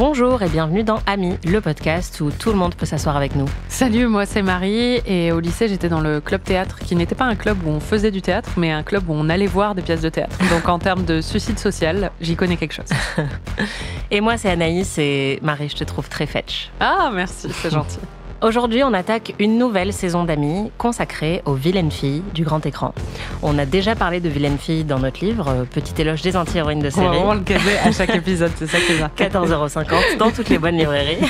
Bonjour et bienvenue dans Amis, le podcast où tout le monde peut s'asseoir avec nous. Salut, moi c'est Marie et au lycée j'étais dans le club théâtre qui n'était pas un club où on faisait du théâtre mais un club où on allait voir des pièces de théâtre. Donc en termes de suicide social, j'y connais quelque chose. Et moi c'est Anaïs et Marie, je te trouve très fetch. Ah merci, c'est gentil. Aujourd'hui, on attaque une nouvelle saison d'Amis consacrée aux vilaines filles du grand écran. On a déjà parlé de vilaines filles dans notre livre, Petit éloge des anti-héroïnes de série. On va vraiment le caser à chaque épisode, c'est ça qui est bien. 14,50€ dans toutes les bonnes librairies.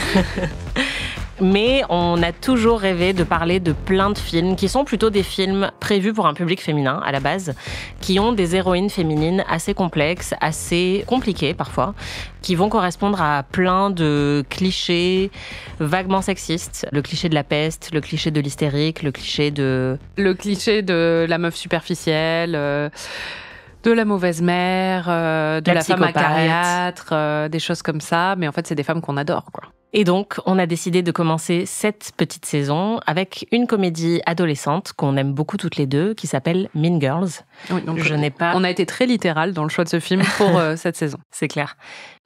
Mais on a toujours rêvé de parler de plein de films qui sont plutôt des films prévus pour un public féminin à la base, qui ont des héroïnes féminines assez complexes, assez compliquées parfois, qui vont correspondre à plein de clichés vaguement sexistes. Le cliché de la peste, le cliché de l'hystérique, le cliché de la meuf superficielle, de la mauvaise mère, de la femme acariâtre, des choses comme ça. Mais en fait, c'est des femmes qu'on adore, quoi. Et donc, on a décidé de commencer cette petite saison avec une comédie adolescente qu'on aime beaucoup toutes les deux, qui s'appelle Mean Girls. Oui, donc on a été très littéral dans le choix de ce film pour cette saison. C'est clair.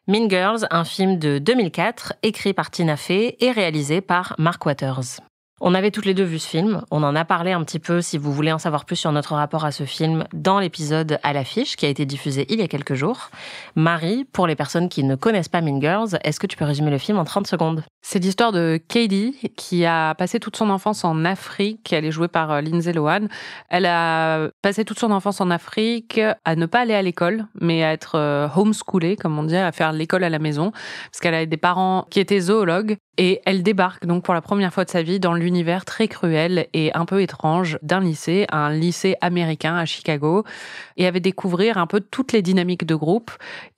Mean Girls, un film de 2004, écrit par Tina Fey et réalisé par Mark Waters. On avait toutes les deux vu ce film, on en a parlé un petit peu si vous voulez en savoir plus sur notre rapport à ce film dans l'épisode à l'affiche qui a été diffusé il y a quelques jours. Marie, pour les personnes qui ne connaissent pas Mean Girls, est-ce que tu peux résumer le film en 30 secondes ? C'est l'histoire de Katie qui a passé toute son enfance en Afrique. Elle est jouée par Lindsay Lohan. Elle a passé toute son enfance en Afrique à ne pas aller à l'école, mais à être homeschoolée, comme on dit, à faire l'école à la maison, parce qu'elle avait des parents qui étaient zoologues. Et elle débarque donc pour la première fois de sa vie dans l'univers très cruel et un peu étrange d'un lycée, un lycée américain à Chicago, et elle va découvrir un peu toutes les dynamiques de groupe,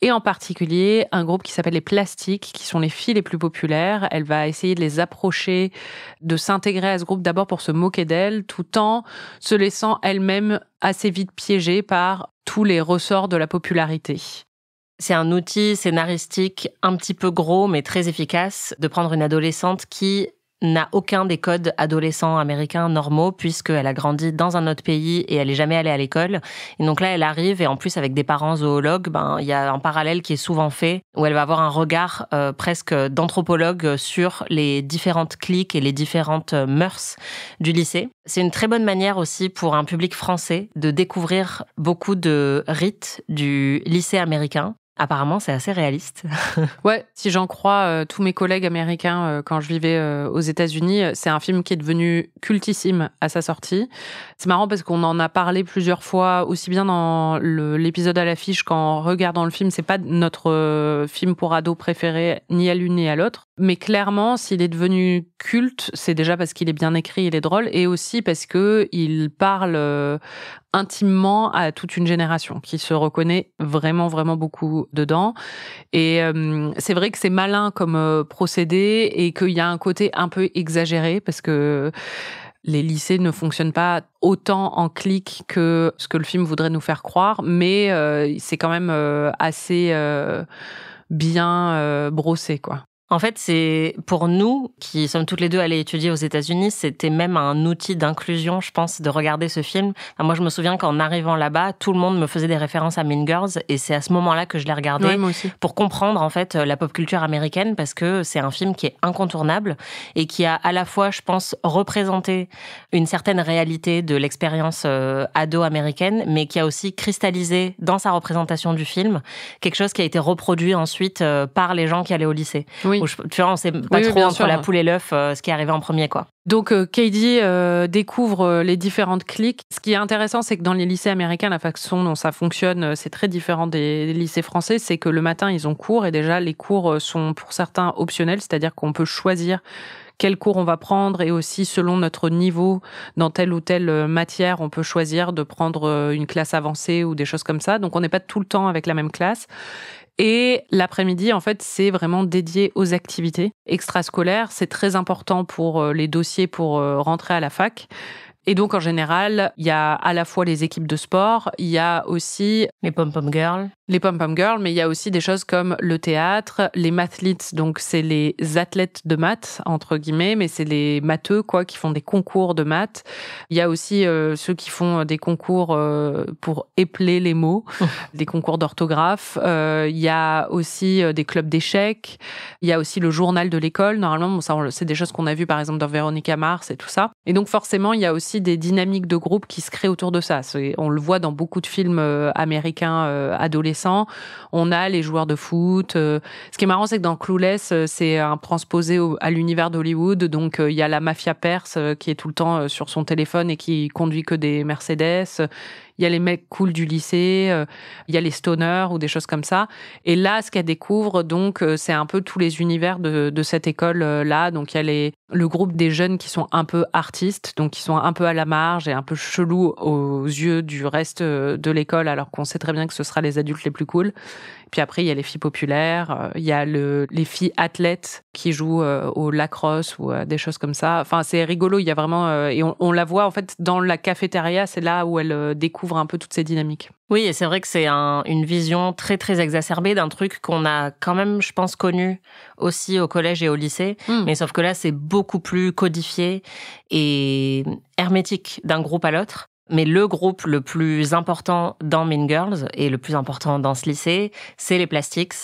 et en particulier un groupe qui s'appelle les Plastiques, qui sont les filles les plus populaires. Elle va essayer de les approcher, de s'intégrer à ce groupe d'abord pour se moquer d'elles, tout en se laissant elle-même assez vite piégée par tous les ressorts de la popularité. C'est un outil scénaristique un petit peu gros, mais très efficace, de prendre une adolescente qui n'a aucun des codes adolescents américains normaux, puisqu'elle a grandi dans un autre pays et elle n'est jamais allée à l'école. Et donc là, elle arrive, et en plus, avec des parents zoologues, il y a un parallèle qui est souvent fait, où elle va avoir un regard presque d'anthropologue sur les différentes cliques et les différentes mœurs du lycée. C'est une très bonne manière aussi pour un public français de découvrir beaucoup de rites du lycée américain. Apparemment, c'est assez réaliste. Ouais, si j'en crois tous mes collègues américains quand je vivais aux États-Unis, c'est un film qui est devenu cultissime à sa sortie. C'est marrant parce qu'on en a parlé plusieurs fois, aussi bien dans l'épisode à l'affiche qu'en regardant le film. C'est pas notre film pour ados préféré, ni à l'une ni à l'autre. Mais clairement, s'il est devenu culte, c'est déjà parce qu'il est bien écrit, il est drôle, et aussi parce que il parle intimement à toute une génération qui se reconnaît vraiment, vraiment beaucoup dedans. Et c'est vrai que c'est malin comme procédé et qu'il y a un côté un peu exagéré parce que les lycées ne fonctionnent pas autant en clique que ce que le film voudrait nous faire croire, mais c'est quand même assez bien brossé, quoi. En fait, c'est pour nous, qui sommes toutes les deux allées étudier aux États-Unis, c'était même un outil d'inclusion, je pense, de regarder ce film. Enfin, moi, je me souviens qu'en arrivant là-bas, tout le monde me faisait des références à Mean Girls, et c'est à ce moment-là que je l'ai regardé, ouais, moi aussi, pour comprendre en fait la pop culture américaine, parce que c'est un film qui est incontournable et qui a à la fois, je pense, représenté une certaine réalité de l'expérience ado américaine, mais qui a aussi cristallisé dans sa représentation du film quelque chose qui a été reproduit ensuite par les gens qui allaient au lycée. Oui. Tu vois, on sait pas trop entre la poule et l'œuf ce qui est arrivé en premier, quoi. Donc, Katie découvre les différentes cliques. Ce qui est intéressant, c'est que dans les lycées américains, la façon dont ça fonctionne, c'est très différent des lycées français. C'est que le matin, ils ont cours, et déjà, les cours sont pour certains optionnels, c'est-à-dire qu'on peut choisir quel cours on va prendre, et aussi selon notre niveau dans telle ou telle matière, on peut choisir de prendre une classe avancée ou des choses comme ça. Donc, on n'est pas tout le temps avec la même classe. Et l'après-midi, en fait, c'est vraiment dédié aux activités extrascolaires. C'est très important pour les dossiers pour rentrer à la fac. Et donc, en général, il y a à la fois les équipes de sport, il y a aussi les pom-pom girls. Les pom-pom girls, mais il y a aussi des choses comme le théâtre, les mathletes, donc c'est les athlètes de maths, entre guillemets, mais c'est les matheux, quoi, qui font des concours de maths. Il y a aussi ceux qui font des concours pour épeler les mots, des concours d'orthographe. Il y a aussi des clubs d'échecs. Il y a aussi le journal de l'école. Normalement, bon, ça, c'est des choses qu'on a vues, par exemple, dans Véronica Mars et tout ça. Et donc, forcément, il y a aussi des dynamiques de groupe qui se créent autour de ça. On le voit dans beaucoup de films américains adolescents. On a les joueurs de foot. Ce qui est marrant, c'est que dans Clueless, c'est un transposé à l'univers d'Hollywood. Donc, il y a la mafia perse qui est tout le temps sur son téléphone et qui conduit que des Mercedes. Il y a les mecs cool du lycée, il y a les stoners ou des choses comme ça. Et là, ce qu'elle découvre, donc, c'est un peu tous les univers de cette école-là. Donc, il y a le groupe des jeunes qui sont un peu artistes, donc qui sont un peu à la marge et un peu chelous aux yeux du reste de l'école, alors qu'on sait très bien que ce sera les adultes les plus cool. Puis après, il y a les filles populaires, il y a les filles athlètes qui jouent au lacrosse ou des choses comme ça. Enfin, c'est rigolo, il y a vraiment... et on la voit, en fait, dans la cafétéria, c'est là où elle découvre un peu toutes ces dynamiques. Oui, et c'est vrai que c'est une vision très, très exacerbée d'un truc qu'on a quand même, je pense, connu aussi au collège et au lycée. Mais sauf que là, c'est beaucoup plus codifié et hermétique d'un groupe à l'autre. Mais le groupe le plus important dans Mean Girls et le plus important dans ce lycée, c'est les Plastics.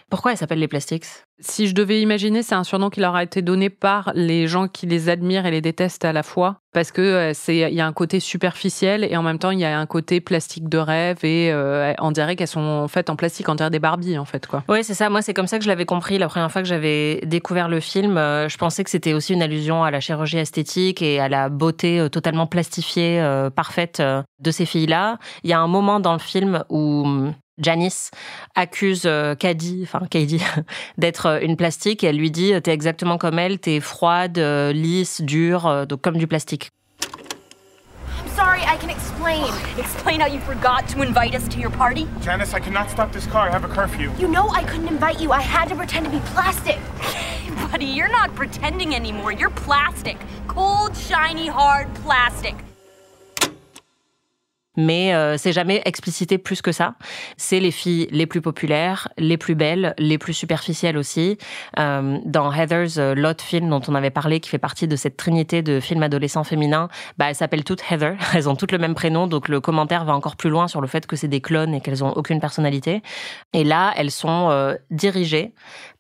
Pourquoi elles s'appellent les Plastics ? Si je devais imaginer, c'est un surnom qui leur a été donné par les gens qui les admirent et les détestent à la fois. Parce que il y a un côté superficiel et en même temps, il y a un côté plastique de rêve et on dirait qu'elles sont faites en plastique, on dirait des Barbies, en fait, quoi. Oui, c'est ça. Moi, c'est comme ça que je l'avais compris la première fois que j'avais découvert le film. Je pensais que c'était aussi une allusion à la chirurgie esthétique et à la beauté totalement plastifiée, parfaite de ces filles-là. Il y a un moment dans le film où Janice accuse Cady d'être une plastique et elle lui dit « T'es exactement comme elle, t'es froide, lisse, dure, donc comme du plastique ». I'm sorry, I can explain. Explain how you forgot to invite us to your party? Janice, I cannot stop this car. I have a curfew. You know I couldn't invite you. I had to pretend to be plastic. Buddy, you're not pretending anymore. You're plastic. Cold, shiny, hard plastic. Mais c'est jamais explicité plus que ça. C'est les filles les plus populaires, les plus belles, les plus superficielles aussi. Dans Heathers, l'autre film dont on avait parlé, qui fait partie de cette trinité de films adolescents féminins, elles s'appellent toutes Heather. Elles ont toutes le même prénom, donc le commentaire va encore plus loin sur le fait que c'est des clones et qu'elles ont aucune personnalité. Et là, elles sont dirigées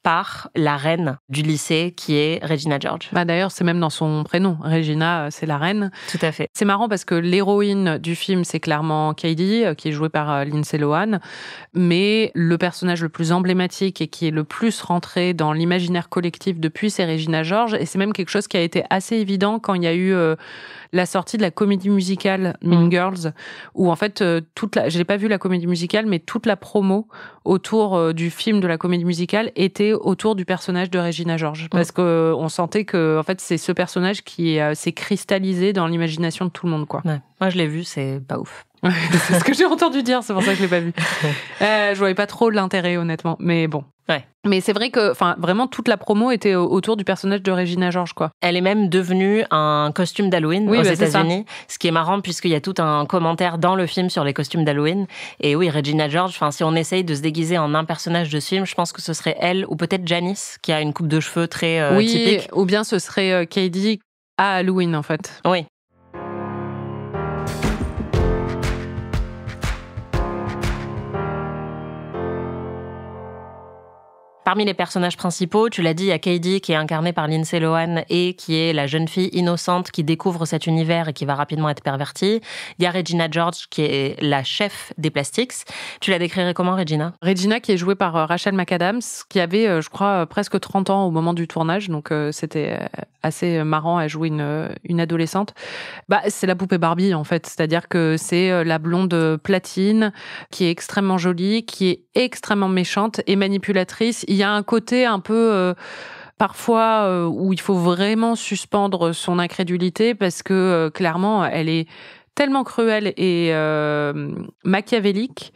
par la reine du lycée qui est Regina George. D'ailleurs, c'est même dans son prénom. Regina, c'est la reine. Tout à fait. C'est marrant parce que l'héroïne du film, c'est clairement Cady, qui est jouée par Lindsay Lohan. Mais le personnage le plus emblématique et qui est le plus rentré dans l'imaginaire collectif depuis, c'est Regina George. Et c'est même quelque chose qui a été assez évident quand il y a eu la sortie de la comédie musicale Mean Girls, où en fait, je n'ai pas vu la comédie musicale, mais toute la promo autour du film de la comédie musicale était autour du personnage de Regina George. Parce qu'on sentait que en fait, c'est ce personnage qui s'est cristallisé dans l'imagination de tout le monde, quoi. Ouais. Moi, je l'ai vu, c'est pas ouf. C'est ce que j'ai entendu dire, c'est pour ça que je l'ai pas vu. Je voyais pas trop l'intérêt, honnêtement. Mais bon. Ouais. Mais c'est vrai que, vraiment, toute la promo était autour du personnage de Regina George, quoi. Elle est même devenue un costume d'Halloween aux États-Unis. Ce qui est marrant puisqu'il y a tout un commentaire dans le film sur les costumes d'Halloween. Et oui, Regina George, si on essaye de se déguiser en un personnage de ce film, je pense que ce serait elle ou peut-être Janice, qui a une coupe de cheveux très typique. Ou bien ce serait Cady à Halloween, en fait. Oui. Parmi les personnages principaux, tu l'as dit, il y a Cady qui est incarnée par Lindsay Lohan et qui est la jeune fille innocente qui découvre cet univers et qui va rapidement être pervertie. Il y a Regina George qui est la chef des Plastics. Tu la décrirais comment, Regina ? Regina qui est jouée par Rachel McAdams, qui avait, je crois, presque 30 ans au moment du tournage, donc c'était assez marrant à jouer une adolescente. C'est la poupée Barbie, en fait. C'est-à-dire que c'est la blonde platine qui est extrêmement jolie, qui est extrêmement méchante et manipulatrice. Il y a un côté un peu parfois où il faut vraiment suspendre son incrédulité parce que clairement elle est tellement cruelle et machiavélique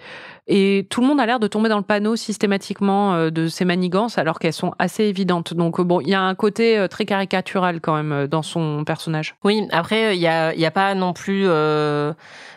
Et tout le monde a l'air de tomber dans le panneau systématiquement de ces manigances, alors qu'elles sont assez évidentes. Donc bon, il y a un côté très caricatural quand même dans son personnage. Oui, après, il y a pas non plus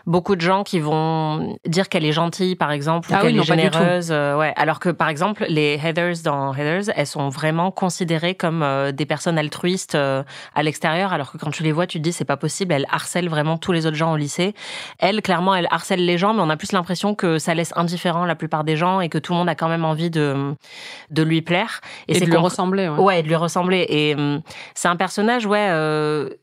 beaucoup de gens qui vont dire qu'elle est gentille, par exemple, ou qu'elle est généreuse. Ouais. Alors que, par exemple, les Heathers dans Heathers, elles sont vraiment considérées comme des personnes altruistes à l'extérieur, alors que quand tu les vois, tu te dis, c'est pas possible, elles harcèlent vraiment tous les autres gens au lycée. Elle, clairement, elle harcèle les gens, mais on a plus l'impression que ça laisse indifférent la plupart des gens et que tout le monde a quand même envie de lui plaire. Et de lui ressembler. Ouais, de lui ressembler. Et c'est un personnage,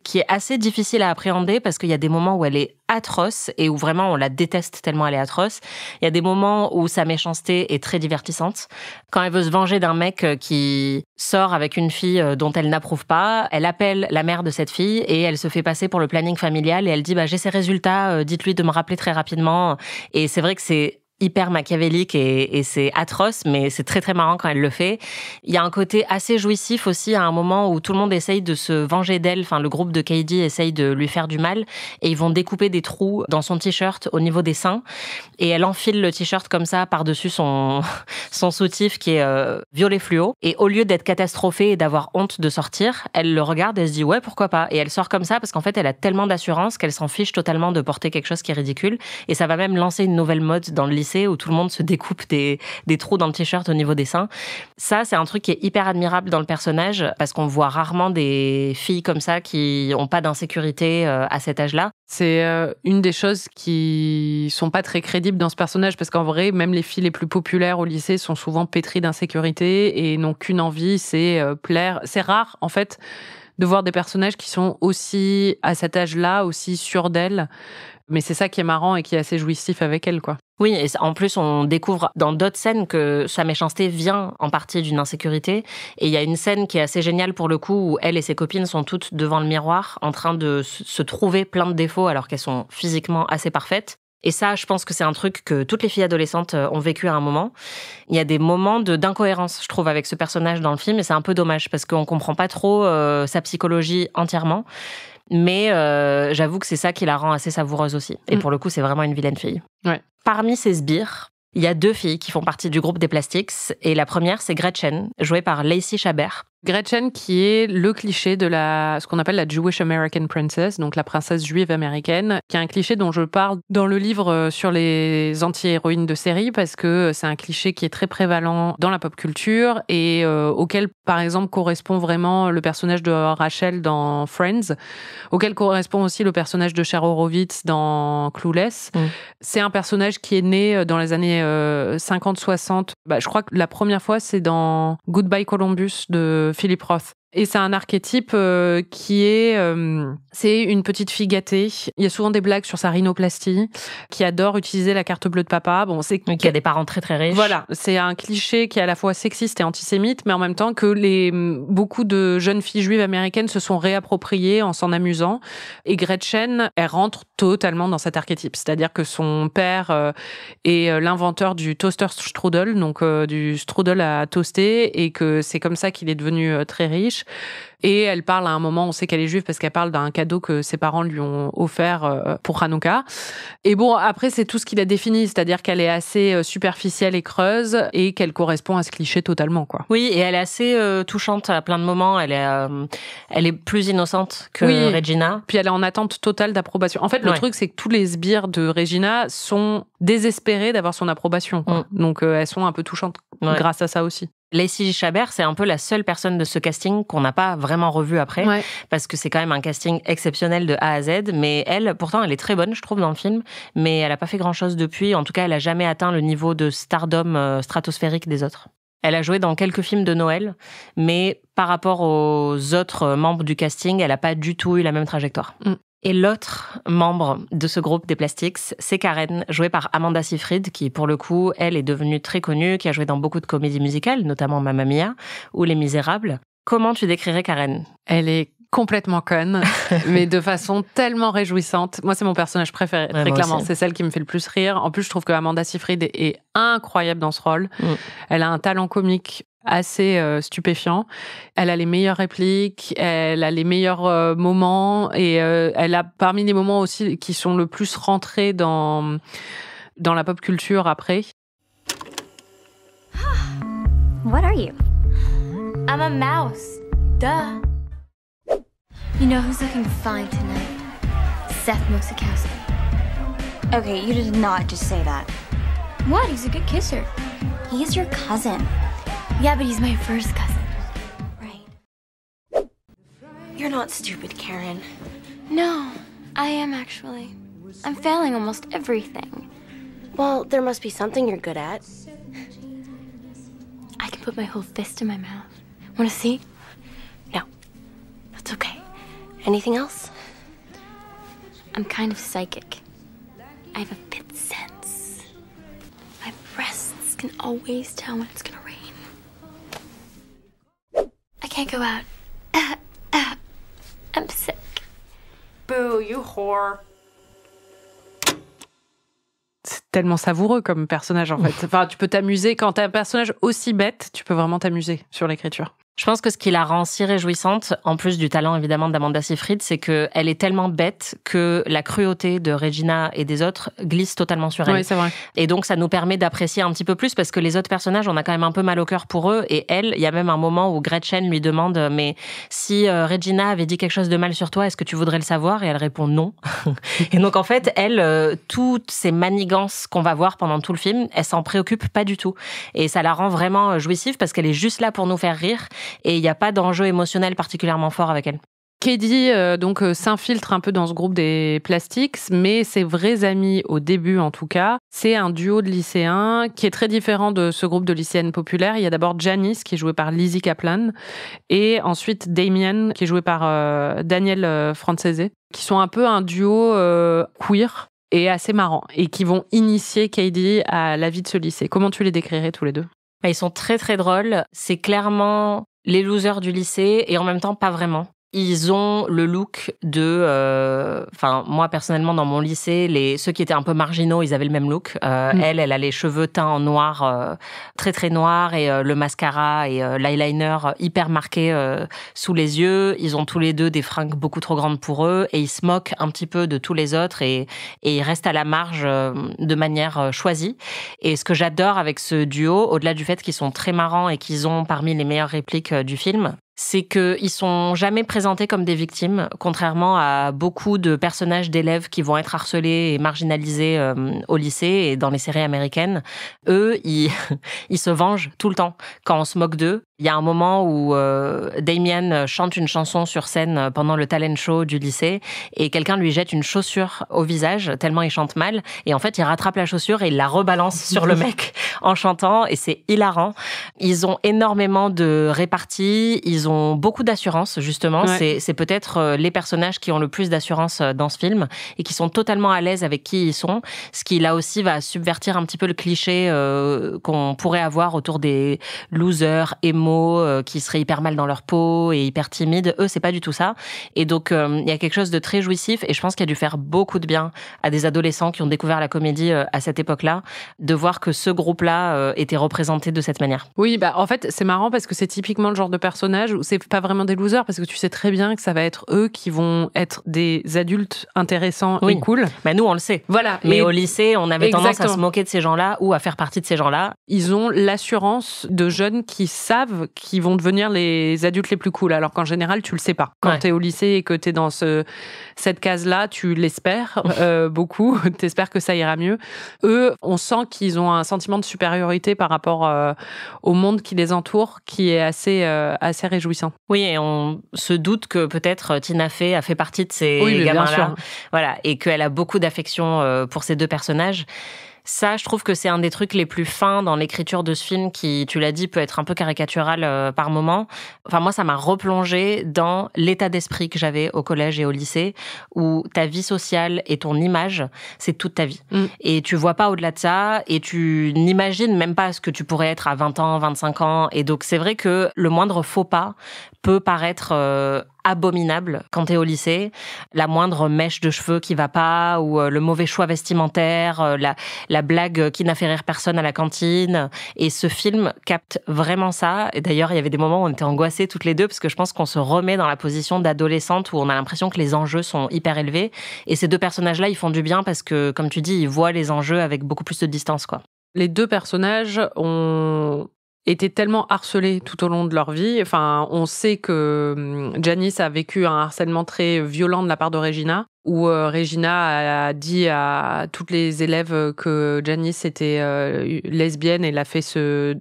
qui est assez difficile à appréhender parce qu'il y a des moments où elle est atroce et où vraiment on la déteste tellement elle est atroce. Il y a des moments où sa méchanceté est très divertissante. Quand elle veut se venger d'un mec qui sort avec une fille dont elle n'approuve pas, elle appelle la mère de cette fille et elle se fait passer pour le planning familial et elle dit j'ai ces résultats, dites-lui de me rappeler très rapidement. Et c'est vrai que c'est hyper machiavélique et c'est atroce, mais c'est très très marrant quand elle le fait. Il y a un côté assez jouissif aussi à un moment où tout le monde essaye de se venger d'elle, enfin le groupe de Cady essaye de lui faire du mal et ils vont découper des trous dans son t-shirt au niveau des seins et elle enfile le t-shirt comme ça par-dessus son soutif qui est violet fluo et au lieu d'être catastrophée et d'avoir honte de sortir, elle le regarde et elle se dit ouais pourquoi pas et elle sort comme ça parce qu'en fait elle a tellement d'assurance qu'elle s'en fiche totalement de porter quelque chose qui est ridicule et ça va même lancer une nouvelle mode dans le lycée où tout le monde se découpe des trous dans le t-shirt au niveau des seins. Ça, c'est un truc qui est hyper admirable dans le personnage parce qu'on voit rarement des filles comme ça qui n'ont pas d'insécurité à cet âge-là. C'est une des choses qui sont pas très crédibles dans ce personnage parce qu'en vrai, même les filles les plus populaires au lycée sont souvent pétries d'insécurité et n'ont qu'une envie, c'est plaire. C'est rare, en fait, de voir des personnages qui sont aussi, à cet âge-là, aussi sûrs d'elles. Mais c'est ça qui est marrant et qui est assez jouissif avec elle, quoi. Oui, et en plus, on découvre dans d'autres scènes que sa méchanceté vient en partie d'une insécurité. Et il y a une scène qui est assez géniale pour le coup, où elle et ses copines sont toutes devant le miroir, en train de se trouver plein de défauts alors qu'elles sont physiquement assez parfaites. Et ça, je pense que c'est un truc que toutes les filles adolescentes ont vécu à un moment. Il y a des moments d'incohérence, je trouve, avec ce personnage dans le film, et c'est un peu dommage, parce qu'on comprend pas trop sa psychologie entièrement. Mais j'avoue que c'est ça qui la rend assez savoureuse aussi. Et pour le coup, c'est vraiment une vilaine fille. Ouais. Parmi ces sbires, il y a 2 filles qui font partie du groupe des Plastics. Et la première, c'est Gretchen, jouée par Lacey Chabert. Gretchen, qui est le cliché de ce qu'on appelle la Jewish American Princess, donc la princesse juive américaine, qui est un cliché dont je parle dans le livre sur les anti-héroïnes de série, parce que c'est un cliché qui est très prévalent dans la pop culture et auquel, par exemple, correspond vraiment le personnage de Rachel dans Friends, auquel correspond aussi le personnage de Cher Horowitz dans Clueless. C'est un personnage qui est né dans les années 50-60. Je crois que la première fois, c'est dans Goodbye Columbus de Philip Roth. Et c'est un archétype qui est... c'est une petite fille gâtée. Il y a souvent des blagues sur sa rhinoplastie, qui adore utiliser la carte bleue de papa. Bon, qui a des parents très très riches. Voilà, c'est un cliché qui est à la fois sexiste et antisémite, mais en même temps que beaucoup de jeunes filles juives américaines se sont réappropriées en s'en amusant. Et Gretchen, elle rentre totalement dans cet archétype. C'est-à-dire que son père est l'inventeur du toaster strudel, donc du strudel à toaster, et que c'est comme ça qu'il est devenu très riche. Et elle parle à un moment, on sait qu'elle est juive parce qu'elle parle d'un cadeau que ses parents lui ont offert pour Hanouka. Et bon, après, c'est tout ce qu'il a défini, c'est-à-dire qu'elle est assez superficielle et creuse et qu'elle correspond à ce cliché totalement, quoi. Oui, et elle est assez touchante à plein de moments. Elle est plus innocente que Regina. Puis elle est en attente totale d'approbation. En fait, le truc, c'est que tous les sbires de Regina sont désespérés d'avoir son approbation, quoi. Donc, elles sont un peu touchantes grâce à ça aussi. Lacey Chabert, c'est un peu la seule personne de ce casting qu'on n'a pas vraiment revu après, parce que c'est quand même un casting exceptionnel de A à Z, mais elle, pourtant, elle est très bonne, je trouve, dans le film, mais elle n'a pas fait grand-chose depuis. En tout cas, elle n'a jamais atteint le niveau de stardom stratosphérique des autres. Elle a joué dans quelques films de Noël, mais par rapport aux autres membres du casting, elle n'a pas du tout eu la même trajectoire. Et l'autre membre de ce groupe des Plastics, c'est Karen, jouée par Amanda Seyfried, qui, pour le coup, elle est devenue très connue, qui a joué dans beaucoup de comédies musicales, notamment Mamma Mia ou Les Misérables. Comment tu décrirais Karen ? Elle est complètement conne, mais de façon tellement réjouissante. Moi, c'est mon personnage préféré, très clairement. C'est celle qui me fait le plus rire. En plus, je trouve que Amanda Seyfried est incroyable dans ce rôle. Elle a un talent comique assez stupéfiant. Elle a les meilleures répliques, elle a les meilleurs moments, et elle a parmi les moments aussi qui sont le plus rentrés dans la pop culture après. What are you? I'm a mouse. Duh. You know who's looking fine tonight? Seth Mosikowski. Okay, you did not just say that. What? He's a good kisser. He's your cousin. Yeah, but he's my first cousin. Right. You're not stupid, Karen. No, I am actually. I'm failing almost everything. Well, there must be something you're good at. I can put my whole fist in my mouth. Wanna see? No, that's okay. Anything else? I'm kind of psychic. I have a fifth sense. My breasts can always tell when it's gonna rain. I can't go out. I'm sick. Boo, you whore. C'est tellement savoureux comme personnage, en fait. Enfin, tu peux t'amuser. Quand t'as un personnage aussi bête, tu peux vraiment t'amuser sur l'écriture. Je pense que ce qui la rend si réjouissante, en plus du talent évidemment d'Amanda Seyfried, c'est que elle est tellement bête que la cruauté de Regina et des autres glisse totalement sur elle. Oui, c'est vrai. Et donc ça nous permet d'apprécier un petit peu plus parce que les autres personnages, on a quand même un peu mal au cœur pour eux. Et elle, il y a même un moment où Gretchen lui demande « Mais si Regina avait dit quelque chose de mal sur toi, est-ce que tu voudrais le savoir ?» Et elle répond « Non ». Et donc en fait, elle, toutes ces manigances qu'on va voir pendant tout le film, elle s'en préoccupe pas du tout. Et ça la rend vraiment jouissive parce qu'elle est juste là pour nous faire rire. Et il n'y a pas d'enjeu émotionnel particulièrement fort avec elle. Katie s'infiltre un peu dans ce groupe des Plastics, mais ses vrais amis au début en tout cas, c'est un duo de lycéens qui est très différent de ce groupe de lycéennes populaires. Il y a d'abord Janice qui est jouée par Lizzie Kaplan et ensuite Damien qui est joué par Daniel Francese, qui sont un peu un duo queer et assez marrant et qui vont initier Katie à la vie de ce lycée. Comment tu les décrirais tous les deux ? Ils sont très très drôles. C'est clairement les losers du lycée et en même temps pas vraiment. Ils ont le look de... moi, personnellement, dans mon lycée, ceux qui étaient un peu marginaux, ils avaient le même look. Elle a les cheveux teints en noir, très, très noir, et le mascara et l'eyeliner hyper marqué sous les yeux. Ils ont tous les deux des fringues beaucoup trop grandes pour eux, et ils se moquent un petit peu de tous les autres, et ils restent à la marge de manière choisie. Et ce que j'adore avec ce duo, au-delà du fait qu'ils sont très marrants et qu'ils ont parmi les meilleures répliques du film, c'est qu'ils sont jamais présentés comme des victimes, contrairement à beaucoup de personnages d'élèves qui vont être harcelés et marginalisés au lycée et dans les séries américaines. Eux, ils se vengent tout le temps quand on se moque d'eux. Il y a un moment où Damien chante une chanson sur scène pendant le talent show du lycée et quelqu'un lui jette une chaussure au visage tellement il chante mal. Et en fait, il rattrape la chaussure et il la rebalance sur le mec en chantant et c'est hilarant. Ils ont énormément de réparties, ils ont beaucoup d'assurance, justement. Ouais. C'est peut-être les personnages qui ont le plus d'assurance dans ce film et qui sont totalement à l'aise avec qui ils sont, ce qui là aussi va subvertir un petit peu le cliché qu'on pourrait avoir autour des losers, émo, qui seraient hyper mal dans leur peau et hyper timides. Eux, c'est pas du tout ça. Et donc, il y a quelque chose de très jouissif et je pense qu'il a dû faire beaucoup de bien à des adolescents qui ont découvert la comédie à cette époque-là, de voir que ce groupe-là était représenté de cette manière. Oui, en fait, c'est marrant parce que c'est typiquement le genre de personnage où c'est pas vraiment des losers parce que tu sais très bien que ça va être eux qui vont être des adultes intéressants et cool. Nous, on le sait. Voilà. Mais au lycée, on avait tendance à se moquer de ces gens-là ou à faire partie de ces gens-là. Ils ont l'assurance de jeunes qui savent qu'ils vont devenir les adultes les plus cool, alors qu'en général, tu le sais pas. Quand t'es au lycée et que t'es dans cette case-là, tu l'espères beaucoup. T'espères que ça ira mieux. Eux, on sent qu'ils ont un sentiment de supériorité par rapport au monde qui les entoure, qui est assez réjouissant. Oui, et on se doute que peut-être Tina Fey a fait partie de ces gamins-là. Voilà, et qu'elle a beaucoup d'affection pour ces deux personnages. Ça, je trouve que c'est un des trucs les plus fins dans l'écriture de ce film qui, tu l'as dit, peut être un peu caricatural par moment. Enfin, moi, ça m'a replongé dans l'état d'esprit que j'avais au collège et au lycée, où ta vie sociale et ton image, c'est toute ta vie. Et tu vois pas au-delà de ça, et tu n'imagines même pas ce que tu pourrais être à 20 ans, 25 ans. Et donc, c'est vrai que le moindre faux pas peut paraître abominable quand t'es au lycée. La moindre mèche de cheveux qui va pas, ou le mauvais choix vestimentaire, la blague qui n'a fait rire personne à la cantine. Et ce film capte vraiment ça. Et d'ailleurs, il y avait des moments où on était angoissés toutes les deux, parce que je pense qu'on se remet dans la position d'adolescente où on a l'impression que les enjeux sont hyper élevés. Et ces deux personnages-là, ils font du bien parce que, comme tu dis, ils voient les enjeux avec beaucoup plus de distance, quoi. Les deux personnages ont étaient tellement harcelées tout au long de leur vie. Enfin, on sait que Janice a vécu un harcèlement très violent de la part de Regina, où Regina a dit à toutes les élèves que Janice était lesbienne et l'a fait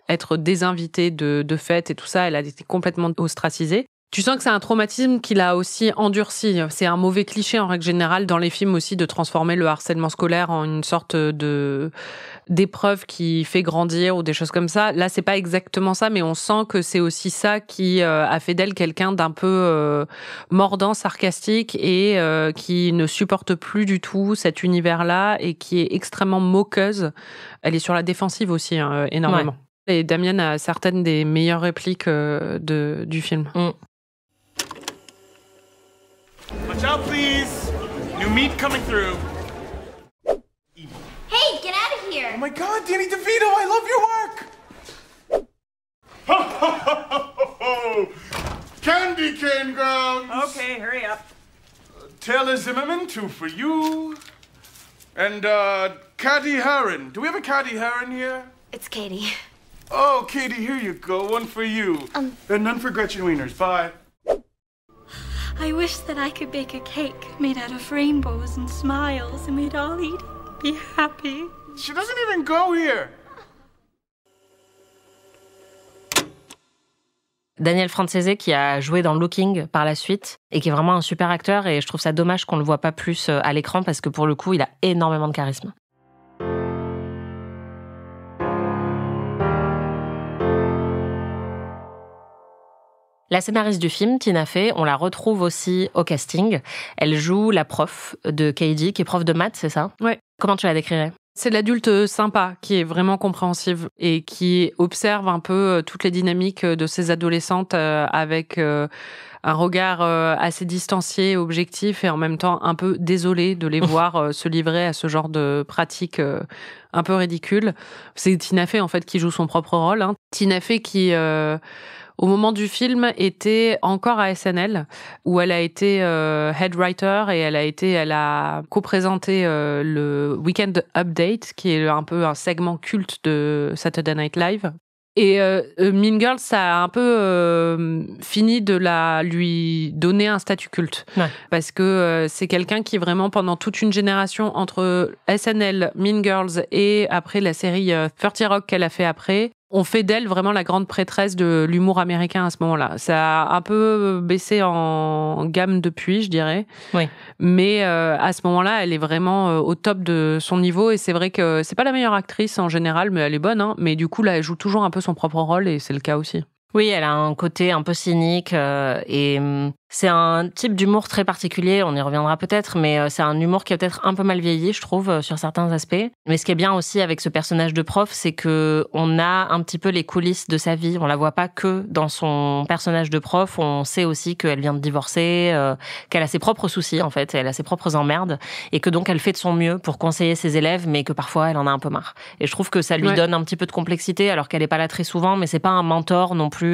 être désinvitée de fêtes et tout ça. Elle a été complètement ostracisée. Tu sens que c'est un traumatisme qui l'a aussi endurci. C'est un mauvais cliché en règle générale dans les films aussi de transformer le harcèlement scolaire en une sorte d'épreuve qui fait grandir ou des choses comme ça. Là, c'est pas exactement ça, mais on sent que c'est aussi ça qui a fait d'elle quelqu'un d'un peu mordant, sarcastique et qui ne supporte plus du tout cet univers-là et qui est extrêmement moqueuse. Elle est sur la défensive aussi, énormément. Ouais. Et Damien a certaines des meilleures répliques du film. Watch out, please. New meat coming through. Hey, get out of here! Oh my God, Danny DeVito, I love your work. Ho, ho, ho, ho, ho. Candy cane grounds. Okay, hurry up. Taylor Zimmerman, 2 for you. And Caddy Heron. Do we have a Caddy Heron here? It's Katie. Oh, Katie, here you go. 1 for you. And none for Gretchen Wieners. Bye. I wish that I could bake a cake made out of rainbows and smiles and we'd all eat it, be happy. She doesn't even go here. Daniel Franzese qui a joué dans Looking par la suite et qui est vraiment un super acteur et je trouve ça dommage qu'on le voit pas plus à l'écran parce que pour le coup, il a énormément de charisme. La scénariste du film, Tina Fey, on la retrouve aussi au casting. Elle joue la prof de Katie, qui est prof de maths, c'est ça ? Ouais. Comment tu la décrirais ? C'est l'adulte sympa, qui est vraiment compréhensive et qui observe un peu toutes les dynamiques de ces adolescentes avec un regard assez distancié, objectif et en même temps un peu désolé de les voir se livrer à ce genre de pratiques un peu ridicules. C'est Tina Fey, en fait, qui joue son propre rôle. Hein. Tina Fey qui... au moment du film, était encore à SNL, où elle a été head writer et elle a co-présenté le Weekend Update, qui est un peu un segment culte de Saturday Night Live. Et Mean Girls, ça a un peu fini de lui donner un statut culte. Ouais. Parce que c'est quelqu'un qui vraiment, pendant toute une génération, entre SNL, Mean Girls et après la série 30 Rock qu'elle a fait après, on fait d'elle vraiment la grande prêtresse de l'humour américain à ce moment-là. Ça a un peu baissé en gamme depuis, je dirais. Oui. Mais à ce moment-là, elle est vraiment au top de son niveau. Et c'est vrai que c'est pas la meilleure actrice en général, mais elle est bonne. Hein. Mais du coup, là, elle joue toujours un peu son propre rôle et c'est le cas aussi. Oui, elle a un côté un peu cynique et c'est un type d'humour très particulier, on y reviendra peut-être, mais c'est un humour qui est peut-être un peu mal vieilli, je trouve, sur certains aspects. Mais ce qui est bien aussi avec ce personnage de prof, c'est que on a un petit peu les coulisses de sa vie. On la voit pas que dans son personnage de prof, on sait aussi qu'elle vient de divorcer, qu'elle a ses propres soucis, en fait, elle a ses propres emmerdes, et que donc elle fait de son mieux pour conseiller ses élèves, mais que parfois elle en a un peu marre. Et je trouve que ça lui donne un petit peu de complexité, alors qu'elle est pas là très souvent, mais c'est pas un mentor non plus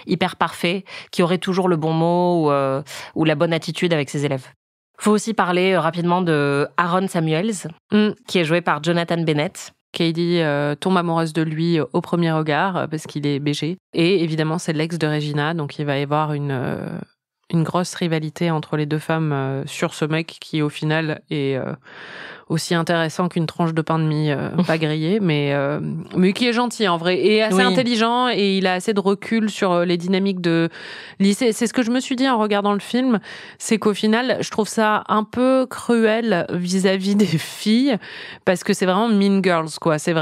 hyper parfait, qui aurait toujours le bon mot ou la bonne attitude avec ses élèves. Faut aussi parler rapidement de Aaron Samuels, qui est joué par Jonathan Bennett. Katie tombe amoureuse de lui au premier regard, parce qu'il est BG. Et évidemment, c'est l'ex de Regina, donc il va y avoir une grosse rivalité entre les deux femmes sur ce mec qui, au final, est aussi intéressant qu'une tranche de pain de mie pas grillée, mais qui est gentil en vrai et assez intelligent, et il a assez de recul sur les dynamiques de lycée. C'est ce que je me suis dit en regardant le film, c'est qu'au final, je trouve ça un peu cruel vis-à-vis des filles, parce que c'est vraiment Mean Girls, quoi. C'est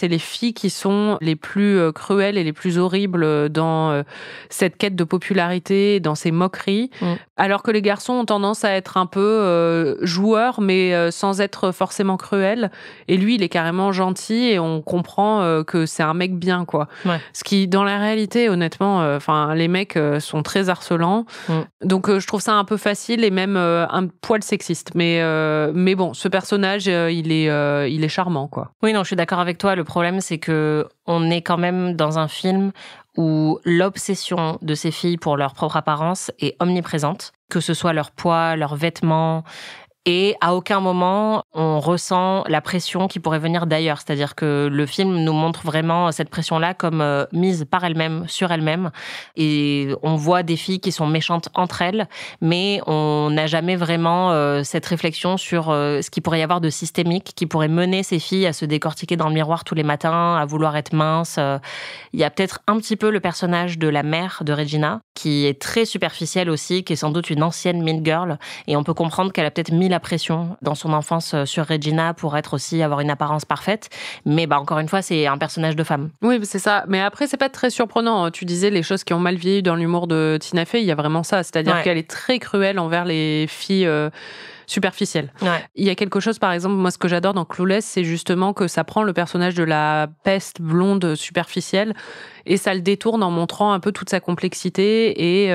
les filles qui sont les plus cruelles et les plus horribles dans cette quête de popularité, dans ces moqueries, alors que les garçons ont tendance à être un peu joueurs, mais sans être forcément cruel, et lui il est carrément gentil et on comprend que c'est un mec bien, quoi. Ouais. Ce qui, dans la réalité, honnêtement, les mecs sont très harcelants, donc je trouve ça un peu facile et même un poil sexiste, mais bon, ce personnage il est charmant, quoi. Oui, non, je suis d'accord avec toi. Le problème, c'est que on est quand même dans un film où l'obsession de ces filles pour leur propre apparence est omniprésente, que ce soit leur poids, leurs vêtements, Et à aucun moment, on ressent la pression qui pourrait venir d'ailleurs. C'est-à-dire que le film nous montre vraiment cette pression-là comme mise par elle-même, sur elle-même. Et on voit des filles qui sont méchantes entre elles, mais on n'a jamais vraiment cette réflexion sur ce qu'il pourrait y avoir de systémique qui pourrait mener ces filles à se décortiquer dans le miroir tous les matins, à vouloir être minces. Il y a peut-être un petit peu le personnage de la mère de Regina, qui est très superficielle aussi, qui est sans doute une ancienne Mean Girl. Et on peut comprendre qu'elle a peut-être mis la pression dans son enfance sur Regina pour avoir une apparence parfaite. Mais encore une fois, c'est un personnage de femme. Oui, c'est ça. Mais après, c'est pas très surprenant. Tu disais les choses qui ont mal vieilli dans l'humour de Tina Fey. Il y a vraiment ça. C'est-à-dire qu'elle est très cruelle envers les filles superficielles. Ouais. Il y a quelque chose, par exemple, moi, ce que j'adore dans Clueless, c'est justement que ça prend le personnage de la peste blonde superficielle et ça le détourne en montrant un peu toute sa complexité et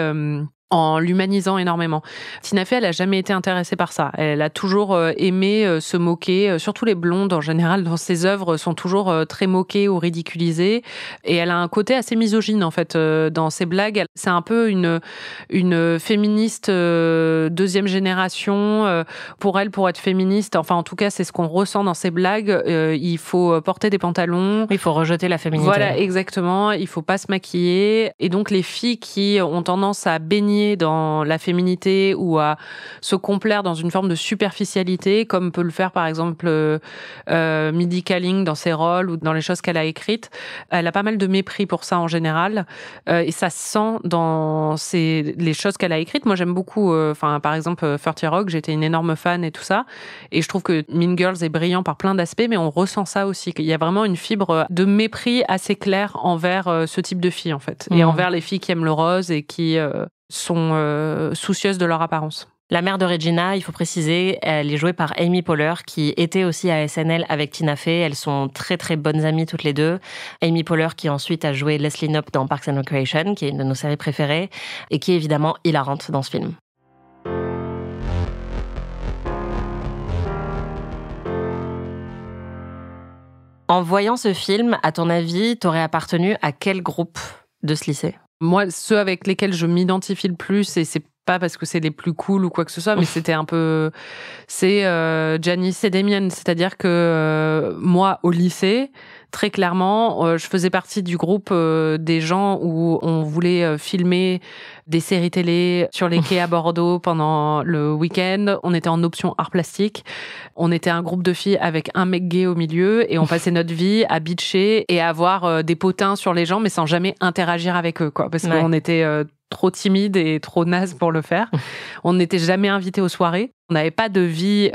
en l'humanisant énormément. Tina Fey, elle a jamais été intéressée par ça. Elle a toujours aimé se moquer. Surtout les blondes, en général, dans ses œuvres, sont toujours très moquées ou ridiculisées. Et elle a un côté assez misogyne, en fait, dans ses blagues. C'est un peu une féministe deuxième génération. Pour elle, pour être féministe, enfin, en tout cas, c'est ce qu'on ressent dans ses blagues. Il faut porter des pantalons. Il faut rejeter la féminité. Voilà, exactement. Il faut pas se maquiller. Et donc, les filles qui ont tendance à baigner dans la féminité ou à se complaire dans une forme de superficialité, comme peut le faire par exemple Mindy Kaling dans ses rôles ou dans les choses qu'elle a écrites. Elle a pas mal de mépris pour ça en général, et ça se sent dans les choses qu'elle a écrites. Moi, j'aime beaucoup, par exemple 30 Rock, j'étais une énorme fan et tout ça, et je trouve que Mean Girls est brillant par plein d'aspects, mais on ressent ça aussi, qu'il y a vraiment une fibre de mépris assez claire envers ce type de filles en fait, et envers les filles qui aiment le rose et qui sont soucieuses de leur apparence. La mère de Regina, il faut préciser, elle est jouée par Amy Poehler, qui était aussi à SNL avec Tina Fey. Elles sont très très bonnes amies toutes les deux. Amy Poehler qui ensuite a joué Leslie Knope dans Parks and Recreation, qui est une de nos séries préférées, et qui est évidemment hilarante dans ce film. En voyant ce film, à ton avis, t'aurais appartenu à quel groupe de ce lycée ? Moi, ceux avec lesquels je m'identifie le plus, et c'est pas parce que c'est les plus cool ou quoi que ce soit, mais c'était un peu... C'est Janice et Damien. C'est-à-dire que moi, au lycée, très clairement, je faisais partie du groupe des gens où on voulait filmer des séries télé sur les quais à Bordeaux pendant le week-end. On était en option art plastique. On était un groupe de filles avec un mec gay au milieu et on passait notre vie à bitcher et à avoir des potins sur les gens, mais sans jamais interagir avec eux, quoi. Parce qu'on était trop timide et trop naze pour le faire. On n'était jamais invités aux soirées. On n'avait pas de vie